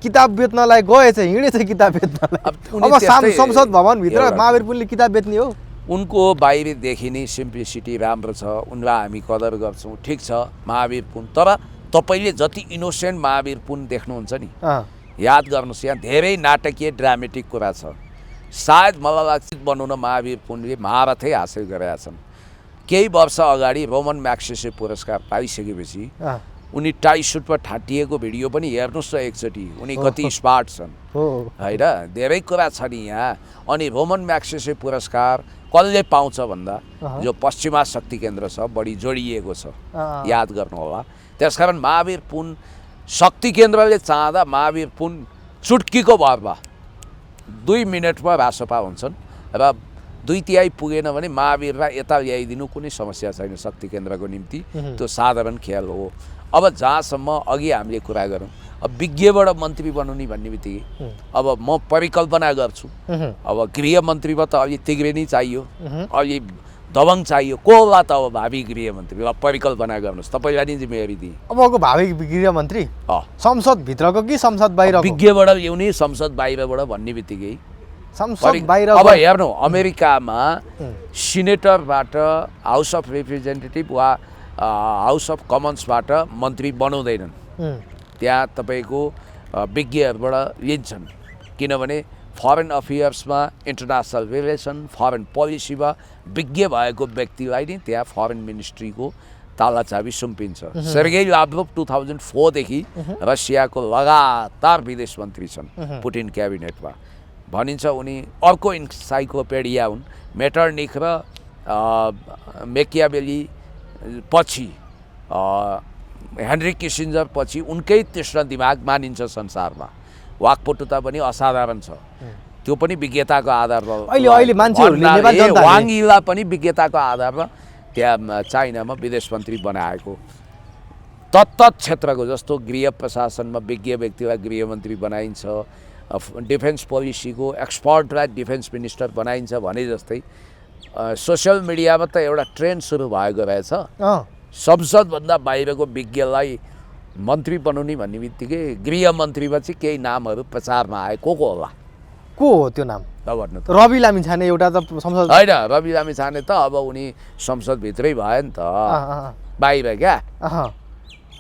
किताब बेच्नलाई गएछ, हिँडेछ किताब बेच्नलाई। अब संसद भवनभित्र महावीर पुनले किताब बेच्ने हो। उनको बाहिरदेखि नै सिम्प्लिसिटी राम्रो छ, उनलाई हामी कदर गर्छौँ, ठिक छ महावीर पुन। तर तपाईँले जति इनोसेन्ट महावीर पुन देख्नुहुन्छ नि, याद गर्नुहोस् यहाँ धेरै नाटकीय ड्रामेटिक कुरा छ। सायद मलाई लाग्छ बनाउन महावीर पुनले महारथै हासिल गरेका छन्। केही वर्ष अगाडि रोमन म्याग्सेसे पुरस्कार पाइसकेपछि उनी टाई सुटमा ठाटिएको भिडियो पनि हेर्नुहोस् न एकचोटि, उनी कति स्मार्ट छन् होइन, धेरै कुरा छ नि यहाँ। अनि रोमन म्याग्सेसे पुरस्कार कसले पाउँछ भन्दा जो पश्चिमा शक्ति केन्द्र छ, बढी जोडिएको छ, याद गर्नु होला। त्यसकारण महावीर पुन शक्ति केन्द्रले चाहँदा महावीर पुन चुट्कीको भरमा 2 मिनटमा रासोपा हुन्छन् र 2/3 पुगेन भने महावीरलाई यता ल्याइदिनु कुनै समस्या छैन शक्ति केन्द्रको निम्ति, त्यो साधारण खेल हो। अब जहाँसम्म अघि हामीले कुरा गरौँ, अब विज्ञबाट मन्त्री बनाउने भन्ने बित्तिकै अब म परिकल्पना गर्छु, अब गृहमन्त्रीमा त अलि तिग्रेनी चाहियो, अलि दबङ चाहियो, को होला त अब भावी गृहमन्त्री, अब परिकल्पना गर्नुहोस्, तपाईँलाई नै जिम्मेवारी दिएँ। अबको भावी गृहमन्त्री संसदभित्रको कि संसद बाहिरको? विज्ञबाट ल्याउने संसद बाहिरबाट भन्ने बित्तिकै संसद बाहिर। अब हेर्नु अमेरिकामा सिनेटरबाट हाउस अफ रिप्रेजेन्टेटिभ वा हाउस अफ कमन्सबाट मन्त्री बनाउँदैनन्, त्यहाँ तपाईँको विज्ञहरूबाट लिन्छन्, किनभने फरेन अफेयर्समा, इन्टरनेसनल रिलेसन, फरेन पोलिसीमा विज्ञ भएको व्यक्तिलाई नै त्यहाँ फरेन मिनिस्ट्रीको तालाचाबी सुम्पिन्छ। सर्गेई लाभ्रोभ 2004 देखि रसियाको लगातार विदेश मन्त्री छन् पुटिन क्याबिनेटमा। भनिन्छ उनी अर्को इन्साइक्लोपेडिया हुन्। मेटरनिख र मेकियावेली पछि हेनरी किसिन्जर पछि उनकै तीक्ष्ण दिमाग मानिन्छ संसारमा। वाकपटुता पनि असाधारण छ, त्यो पनि विज्ञताको आधारमा। अहिले मान्छेहरूले वाङ यीलाई पनि विज्ञताको आधारमा त्यहाँ चाइनामा विदेश मन्त्री बनाएको। तत्त क्षेत्रको जस्तो गृह प्रशासनमा विज्ञ व्यक्तिलाई गृहमन्त्री बनाइन्छ, डिफेन्स पोलिसीको एक्सपर्टलाई डिफेन्स मिनिस्टर बनाइन्छ भने जस्तै सोसियल मिडियामा त एउटा ट्रेन्ड सुरु भएको रहेछ, संसदभन्दा बाहिरको विज्ञलाई मन्त्री बनाउने भन्ने बित्तिकै गृहमन्त्रीमा चाहिँ केही नामहरू प्रचारमा आए। को होला? को हो त्यो नाम? भन्नु त। रवि लामिछाने एउटा त संसद होइन, रवि लामिछाने त अब उनी संसदभित्रै भयो नि त, बाहिर क्या।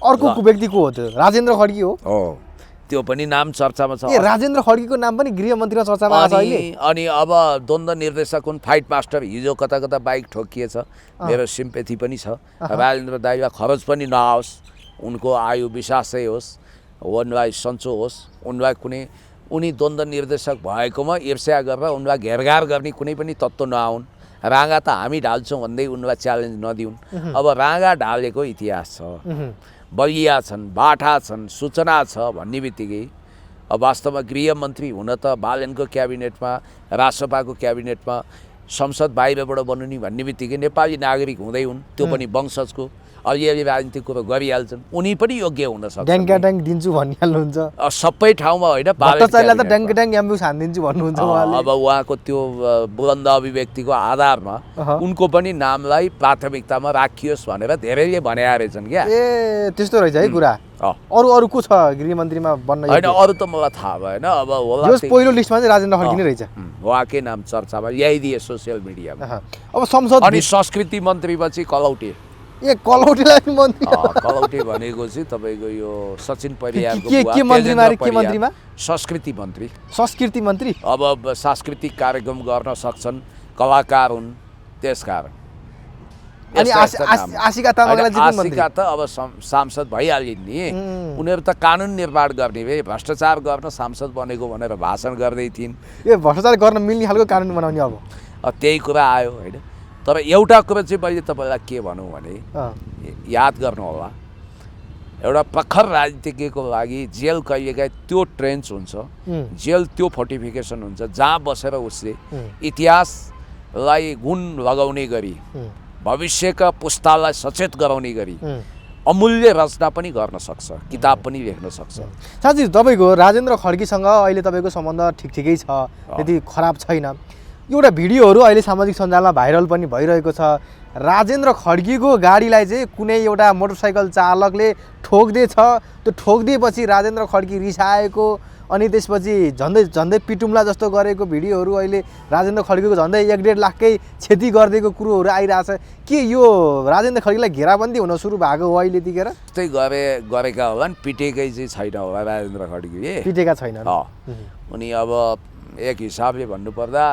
अर्को व्यक्ति को हो? त्यो राजेन्द्र खड्की हो। त्यो पनि नाम चर्चामा छ। राजेन्द्र खड्कीको नाम पनि गृहमन्त्रीमा चर्चामा आछ अहिले। अनि अब द्वन्द्व निर्देशक हुन्, फाइट मास्टर, हिजो कता कता बाइक ठोकिएछ, मेरो सिम्पेथी पनि छ। राजेन्द्र दाइलाई खरच पनि नआओस्, उनको आयु विशासै होस्, उनलाई सन्चो होस्, उनलाई कुनै उनी द्वन्द्व निर्देशक भएकोमा ईर्ष्या गरेर उनलाई घेरघार गर्ने कुनै पनि तत्त्व नआउन्। राँगा त हामी ढाल्छौँ भन्दै उनलाई च्यालेन्ज नदिउन्। अब राँगा ढालेको इतिहास छ, बलिया छन्, बाठा छन्, सूचना छ भन्ने बित्तिकै अब वास्तवमा गृहमन्त्री हुन त बालनको क्याबिनेटमा, रासपाको क्याबिनेटमा, संसद बाहिरबाट बनुने भन्ने बित्तिकै नेपाली नागरिक हुँदै हुन्, त्यो पनि वंशजको। अब यो राजनीतिक कुरो गरिहाल्छन् उनी पनि योग्य हुन सक्छ ड्याङ दिन्छु भनिहाल्नुहुन्छ सबै ठाउँमा होइन भट्टाचार्यलाई त ड्याङ एम्बुस हानिदिन्छु भन्नुहुन्छ उहाँले अब उहाँको त्यो बुलन्द अभिव्यक्तिको आधारमा उनको पनि नामलाई प्राथमिकतामा राखियोस् भनेर धेरैले भनेका रहेछन् क्या ए त्यस्तो रहेछ है कुरा अरू को छ गृहमन्त्रीमा बन्न होइन अरू त मलाई थाहा भएन अब होला पहिलो लिस्टमा चाहिँ राजेन्द्र खड्की नै रहेछ उहाँकै नाम चर्चामा ल्याइदिए सोसियल मिडियामा अब संसद अनि संस्कृति मन्त्रीपछि कलौटे ए कलौटेलाई मन्त्री कलौटे भनेको चाहिँ तपाईँको यो सचिन परियारको के मन्त्रीमा संस्कृति मन्त्री संस्कृति मन्त्री अब सांस्कृतिक कार्यक्रम गर्न सक्छन् कलाकार हुन् त्यसकारण अनि आशिका तामाङलाई चाहिँ आशिका त अब सांसद भइहालिन् नि उनीहरू त कानुन निर्माण गर्ने भए भ्रष्टाचार गर्न सांसद बनेको भनेर भाषण गर्दै थिइन् ए भ्रष्टाचार गर्न मिल्ने खालको कानुन बनाउने अब त्यही कुरा आयो होइन तर एउटा कुरा चाहिँ मैले तपाईँलाई के भनौँ भने याद गर्नु होला एउटा प्रखर राजनीतिज्ञको लागि जेल कहिलेकाहीँ त्यो ट्रेन्च हुन्छ जेल त्यो फोर्टिफिकेसन हुन्छ जहाँ बसेर उसले इतिहासलाई गुण लगाउने गरी भविष्यका पुस्तालाई सचेत गराउने गरी अमूल्य रचना पनि गर्न सक्छ किताब पनि लेख्न सक्छ साँच्चै तपाईँको राजेन्द्र खड्कीसँग अहिले तपाईँको सम्बन्ध ठिकै छ त्यति खराब छैन एउटा भिडियोहरू अहिले सामाजिक सञ्जालमा भाइरल पनि भइरहेको छ राजेन्द्र खड्कीको गाडीलाई चाहिँ कुनै एउटा मोटरसाइकल चालकले ठोक्दैछ त्यो ठोकिदिएपछि राजेन्द्र खड्की रिसाएको अनि त्यसपछि झन्डै पिटुम्ला जस्तो गरेको भिडियोहरू अहिले राजेन्द्र खड्कीको झन्डै 1.5 लाखकै क्षति गरिदिएको कुरोहरू आइरहेछ के यो राजेन्द्र खड्कीलाई घेराबन्दी हुन सुरु भएको हो अहिले त्यतिखेर त्यस्तै गरेका होला नि पिटेकै चाहिँ छैन होला राजेन्द्र खड्कीले पिटेका छैन उनी अब एक हिसाबले भन्नुपर्दा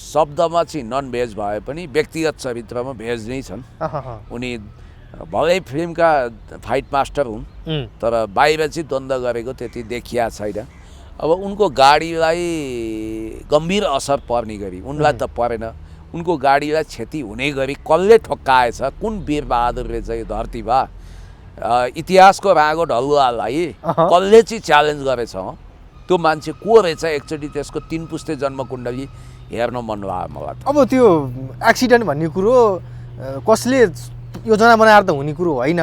शब्दमा चाहिँ नन भेज भए पनि व्यक्तिगत चरित्रमा भेज नै छन् उनी भलै फिल्मका फाइट मास्टर हुन् तर बाहिर चाहिँ द्वन्द्व गरेको त्यति देखिया छैन अब उनको गाडीलाई गम्भीर असर पर्ने गरी उनलाई त परेन उनको गाडीलाई क्षति हुने गरी कसले ठोक्काएछ कुन वीरबहादुर रहेछ यो धरतीमा इतिहासको रागो ढलुवालाई कसले चाहिँ च्यालेन्ज गरेछ त्यो मान्छे को रहेछ एकचोटि त्यसको 3 पुस्ते जन्मकुण्डली हेर्न मन लाग्यो मलाई अब त्यो एक्सिडेन्ट भन्ने कुरो कसले योजना बनाएर त हुने कुरो होइन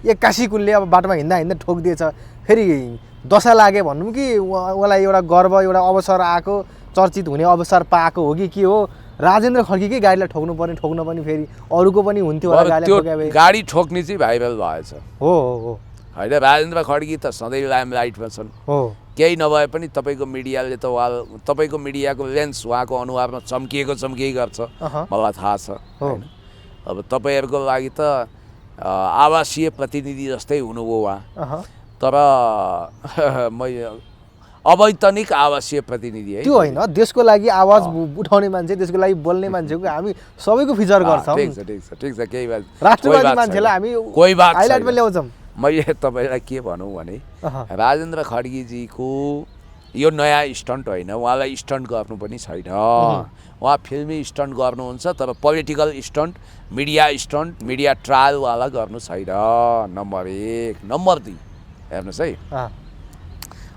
एक्कासी कुनले अब बाटोमा हिँड्दा ठोकिदिएछ फेरि दशा लागे भनौँ कि उहाँलाई एउटा गर्व एउटा अवसर आएको चर्चित हुने अवसर पाएको हो कि के हो राजेन्द्र खड्कीकै गाडीलाई ठोक्नु पनि फेरि अरूको पनि हुन्थ्यो होला गाडी ठोक्ने चाहिँ भाइरल भएछ हो होइन राजेन्द्र खड्की त सधैँ लाइमलाइटमा छन् केही नभए पनि तपाईँको मिडियाले त तपाईँको मिडियाको लेन्स उहाँको अनुहारमा चम्किएकै गर्छ मलाई थाहा छ होइन अब तपाईँहरूको लागि त आवासीय प्रतिनिधि जस्तै हुनुभयो उहाँ तर अवैतनिक आवासीय प्रतिनिधि है त्यो होइन देशको लागि आवाज उठाउने मान्छे देशको लागि बोल्ने मान्छेको हामी सबैको फिचर गर्छौँ ठिक छ केही बात राष्ट्रवादी मान्छेलाई हामी कोही बात हाइलाइटमा ल्याउँछौँ मैले तपाईँलाई के भनौँ भने राजेन्द्र खड्कीजीको यो नयाँ स्टन्ट होइन उहाँलाई स्टन्ट गर्नु पनि छैन उहाँ फिल्मी स्टन्ट गर्नुहुन्छ तर पोलिटिकल स्टन्ट मिडिया ट्रायलवाला गर्नु छैन नम्बर 1 नम्बर 2 हेर्नुहोस् है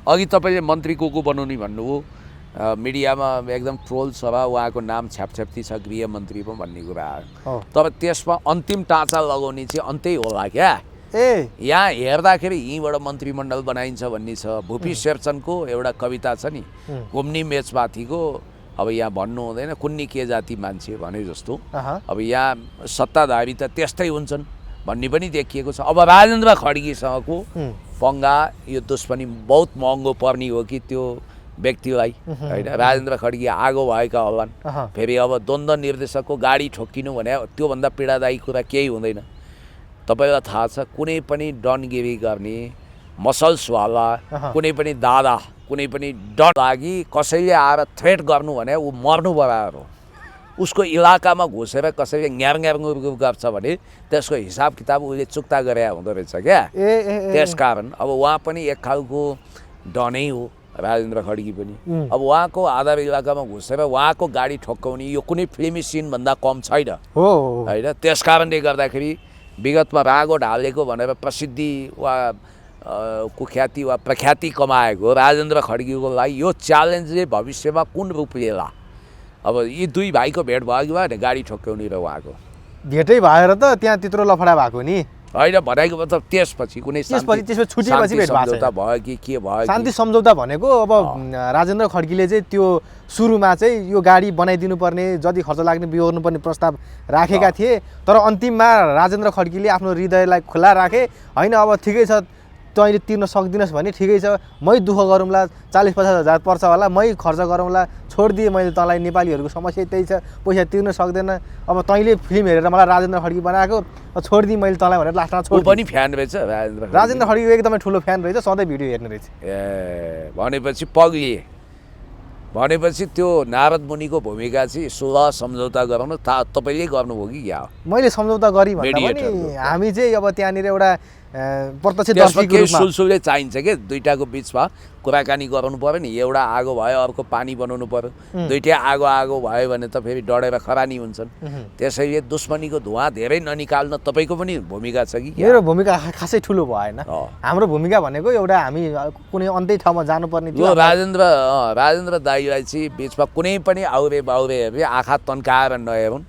अघि तपाईँले मन्त्री को बनाउने भन्नुभयो मिडियामा एकदम ट्रोल छ र उहाँको नाम छ्यापछ्याप्ती छ गृहमन्त्री पो भन्ने कुरा आयो तर त्यसमा अन्तिम टाँचा लगाउने चाहिँ अन्तै होला क्या यहाँ हेर्दाखेरि यहीँबाट मन्त्रीमण्डल बनाइन्छ भन्ने छ भूपी शेरचनको एउटा कविता छ नि घुम्ने मेचमाथिको अब यहाँ भन्नु हुँदैन कुन्नी के जाति मान्छे भने जस्तो अब यहाँ सत्ताधारी त त्यस्तै हुन्छन् भन्ने पनि देखिएको छ अब राजेन्द्र खड्कीसँगको पंगा यो दुश्मनी बहुत महँगो पर्ने हो कि त्यो व्यक्तिलाई होइन राजेन्द्र खड्की आगो भएका होलान् फेरि अब द्वन्द्व निर्देशकको गाडी ठोकिनु भने त्योभन्दा पीडादायी कुरा केही हुँदैन तपाईँलाई थाहा छ कुनै पनि डनगिरी गर्ने मसल्सवाला कुनै पनि दादा कुनै पनि डन लागि कसैले आएर थ्रेट गर्नु भने ऊ मर्नु बराबर हो उसको इलाकामा घुसेर कसैले ङ्यार गर्छ भने त्यसको हिसाब किताब उसले चुक्ता गरे हुँदो रहेछ क्या त्यसकारण अब उहाँ पनि एक खालको डनै हो राजेन्द्र खड्की पनि अब उहाँको आधार इलाकामा घुसेर उहाँको गाडी ठोक्काउने यो कुनै फिल्मी सिनभन्दा कम छैन होइन त्यसकारणले गर्दाखेरि विगतमा रागो ढालेको भनेर प्रसिद्धि वा कुख्याति वा प्रख्याति कमाएको राजेन्द्र खड्कीको लागि यो च्यालेन्जले भविष्यमा कुन रूप लिएला अब यी दुई भाइको भेट भयो कि भएन गाडी ठोक्काउने र उहाँको भेटै भएर त त्यहाँ त्यत्रो लफडा भएको नि। होइन भनेको मतलब त्यसपछि कुनै त्यसपछि छुटेपछि भेट भएको सम्झौता भयो कि के भयो शान्ति सम्झौता भनेको अब राजेन्द्र खड्कीले चाहिँ त्यो सुरुमा चाहिँ यो गाडी बनाइदिनु पर्ने जति खर्च लाग्ने बिहोर्नु पर्ने प्रस्ताव राखेका थिए, तर अन्तिममा राजेन्द्र खड्कीले आफ्नो हृदयलाई खुला राखे, होइन अब ठिकै छ तैँले तिर्न सक्दिनस् भने ठिकै छ, मै दुःख गरौँला, 40-50 हजार पर्छ होला, मै खर्च गरौँला, छोडिदिएँ मैले तँलाई, नेपालीहरूको समस्या त्यही छ, पैसा तिर्न सक्दैन, अब तैँले फिल्म हेरेर मलाई राजेन्द्र खड्की बनाएको, छोडिदिएँ मैले तँलाई भनेर लास्टमा छोड पनि फ्यान रहेछ राजेन्द्र खड्कीको एकदमै ठुलो फ्यान रहेछ, सधैँ भिडियो हेर्ने रहेछ। ए भनेपछि पग्लिए, भनेपछि त्यो नारद मुनिको भूमिका चाहिँ सुलह सम्झौता गराउन तपाईँले गर्नुभयो कि क्या हो? मैले सम्झौता गरेँ भन्दा पनि हामी चाहिँ अब त्यहाँनिर एउटा प्रत्यक्षदर्शीको रूपमा सुलसुले चाहिन्छ के दुईटाको बिचमा कुराकानी गराउनु पर्यो नि। एउटा आगो भयो अर्को पानी बनाउनु पर्यो, दुईटै आगो भयो भने त फेरि डढेर खरानी हुन्छन्। त्यसैले दुश्मनीको धुवाँ धेरै ननिकाल्न तपाईँको पनि भूमिका छ कि? मेरो भूमिका खासै ठुलो भएन। हाम्रो भूमिका भनेको एउटा हामी कुनै अन्त्य ठाउँमा जानुपर्ने थियो। राजेन्द्र दाइलाई चाहिँ बिचमा कुनै पनि आउरे बाउरेहरूले आँखा तन्काएर नहेरुन्,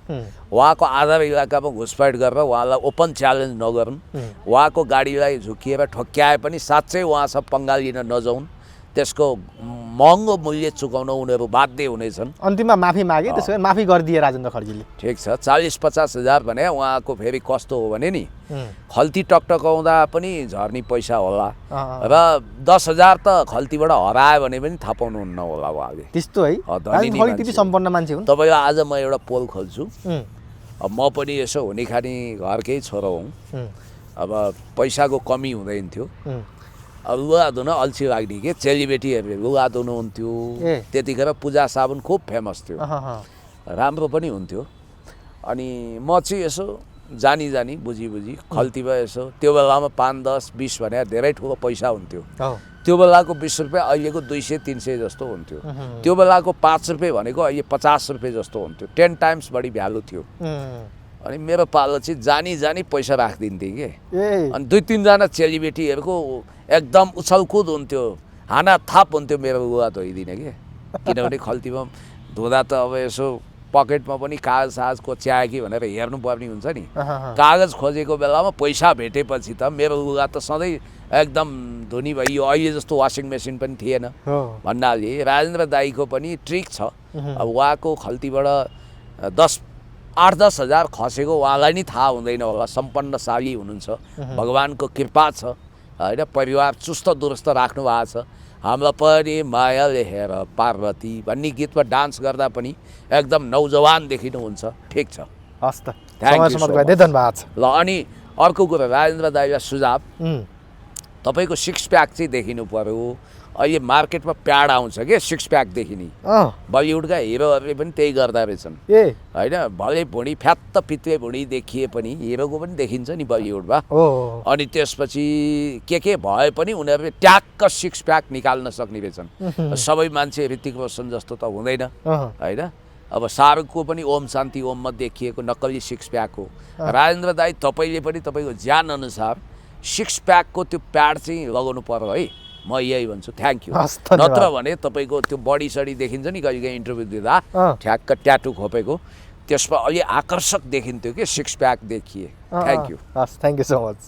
उहाँको आधार इलाकामा घुसपैठ गरेर उहाँलाई ओपन च्यालेन्ज नगरून्, उहाँको गाडीलाई झुकिएर ठोक्क्याए पनि साँच्चै उहाँसँग पंगा लिन नजाउन्, त्यसको महँगो मूल्य चुकाउन उनीहरू बाध्य हुनेछन्। अन्तिममा माफी मागे, त्यसो भए माफी गरिदिए राजेन्द्र खड्कीले। ठिक छ, 40-50 हजार भने उहाँको फेरि कस्तो हो भने नि खल्ती टकटकाउँदा पनि झर्ने पैसा होला र 10 हजार त खल्तीबाट हरायो भने पनि थाहा पाउनुहुन्न होला उहाँले। त्यस्तो है, त्यति सम्पन्न मान्छे हुन्। तपाईँ आज म एउटा पोल खोल्छु, अब म पनि यसो हुने खाने घरकै छोरो हुँ, अब पैसाको कमी हुँदैन थियो, अब लुगा धुन अल्छी लाग्ने के चेलीबेटीहरूले लुगा धुनुहुन्थ्यो, त्यतिखेर पूजा साबुन खुब फेमस थियो, राम्रो पनि हुन्थ्यो। अनि म चाहिँ यसो जानी बुझी खल्तीमा यसो त्यो बेलामा 5, 10, 20 भनेर धेरै ठुलो पैसा हुन्थ्यो। त्यो बेलाको 20 रुपियाँ अहिलेको 200-300 जस्तो हुन्थ्यो। त्यो बेलाको 5 रुपियाँ भनेको अहिले 50 रुपियाँ जस्तो हुन्थ्यो, 10 टाइम्स बढी भ्यालु थियो। अनि मेरो पालो चाहिँ जानी पैसा राखिदिन्थेँ कि, अनि 2-3 जना चेलीबेटीहरूको एकदम उछलकुद हुन्थ्यो, हाना थाप हुन्थ्यो मेरो लुगा धोइदिने कि, किनभने खल्तीमा धुँदा त अब यसो पकेटमा पनि कागज कोच्यायो कि भनेर हेर्नुपर्ने हुन्छ नि। कागज खोजेको बेलामा पैसा भेटेपछि त मेरो लुगा त सधैँ एकदम धुनी भयो, अहिले जस्तो वासिङ मेसिन पनि थिएन भन्नाले राजेन्द्र दाईको पनि ट्रिक छ। अब उहाँको खल्तीबाट 8-10 हजार खसेको उहाँलाई नै थाहा हुँदैन होला, सम्पन्नशाली हुनुहुन्छ, भगवानको कृपा छ, होइन, परिवार चुस्त दुरुस्त राख्नु भएको छ। हामीलाई पनि मायाले हेर पार्वती भन्ने गीतमा डान्स गर्दा पनि एकदम नौजवान देखिनुहुन्छ। ठिक छ, हस् त, धन्यवाद। ल अनि अर्को कुरा राजेन्द्र दाइलाई सुझाव, तपाईँको 6 प्याक चाहिँ देखिनु पर्यो। अहिले मार्केटमा प्याड आउँछ के 6 प्याक देखिने, बलिउडका हिरोहरूले पनि त्यही गर्दा रहेछन्, होइन, भले भुँडी फ्यात्त पित्रे भुँडी देखिए पनि हिरोको पनि देखिन्छ नि बलिउडमा। अनि त्यसपछि के भए पनि उनीहरूले ट्याक्क 6 प्याक निकाल्न सक्ने रहेछन्। सबै मान्छे ऋतिक रोशन जस्तो त हुँदैन, होइन। अब शाहरुखको पनि ओम शान्ति ओममा देखिएको नक्कली 6 प्याक हो। राजेन्द्र दाई तपाईँले पनि तपाईँको ज्ञान अनुसार 6 प्याकको त्यो प्याड चाहिँ लगाउनु पर्यो है, म यही भन्छु। Thank you. नत्र भने तपाईँको त्यो बडी सडी देखिन्छ नि कहिले इन्टरभ्यू दिँदा ठ्याक्क ट्याटु खोपेको, त्यसमा अलि आकर्षक देखिन्थ्यो कि 6 प्याक देखिए। Thank you. Thank you so much.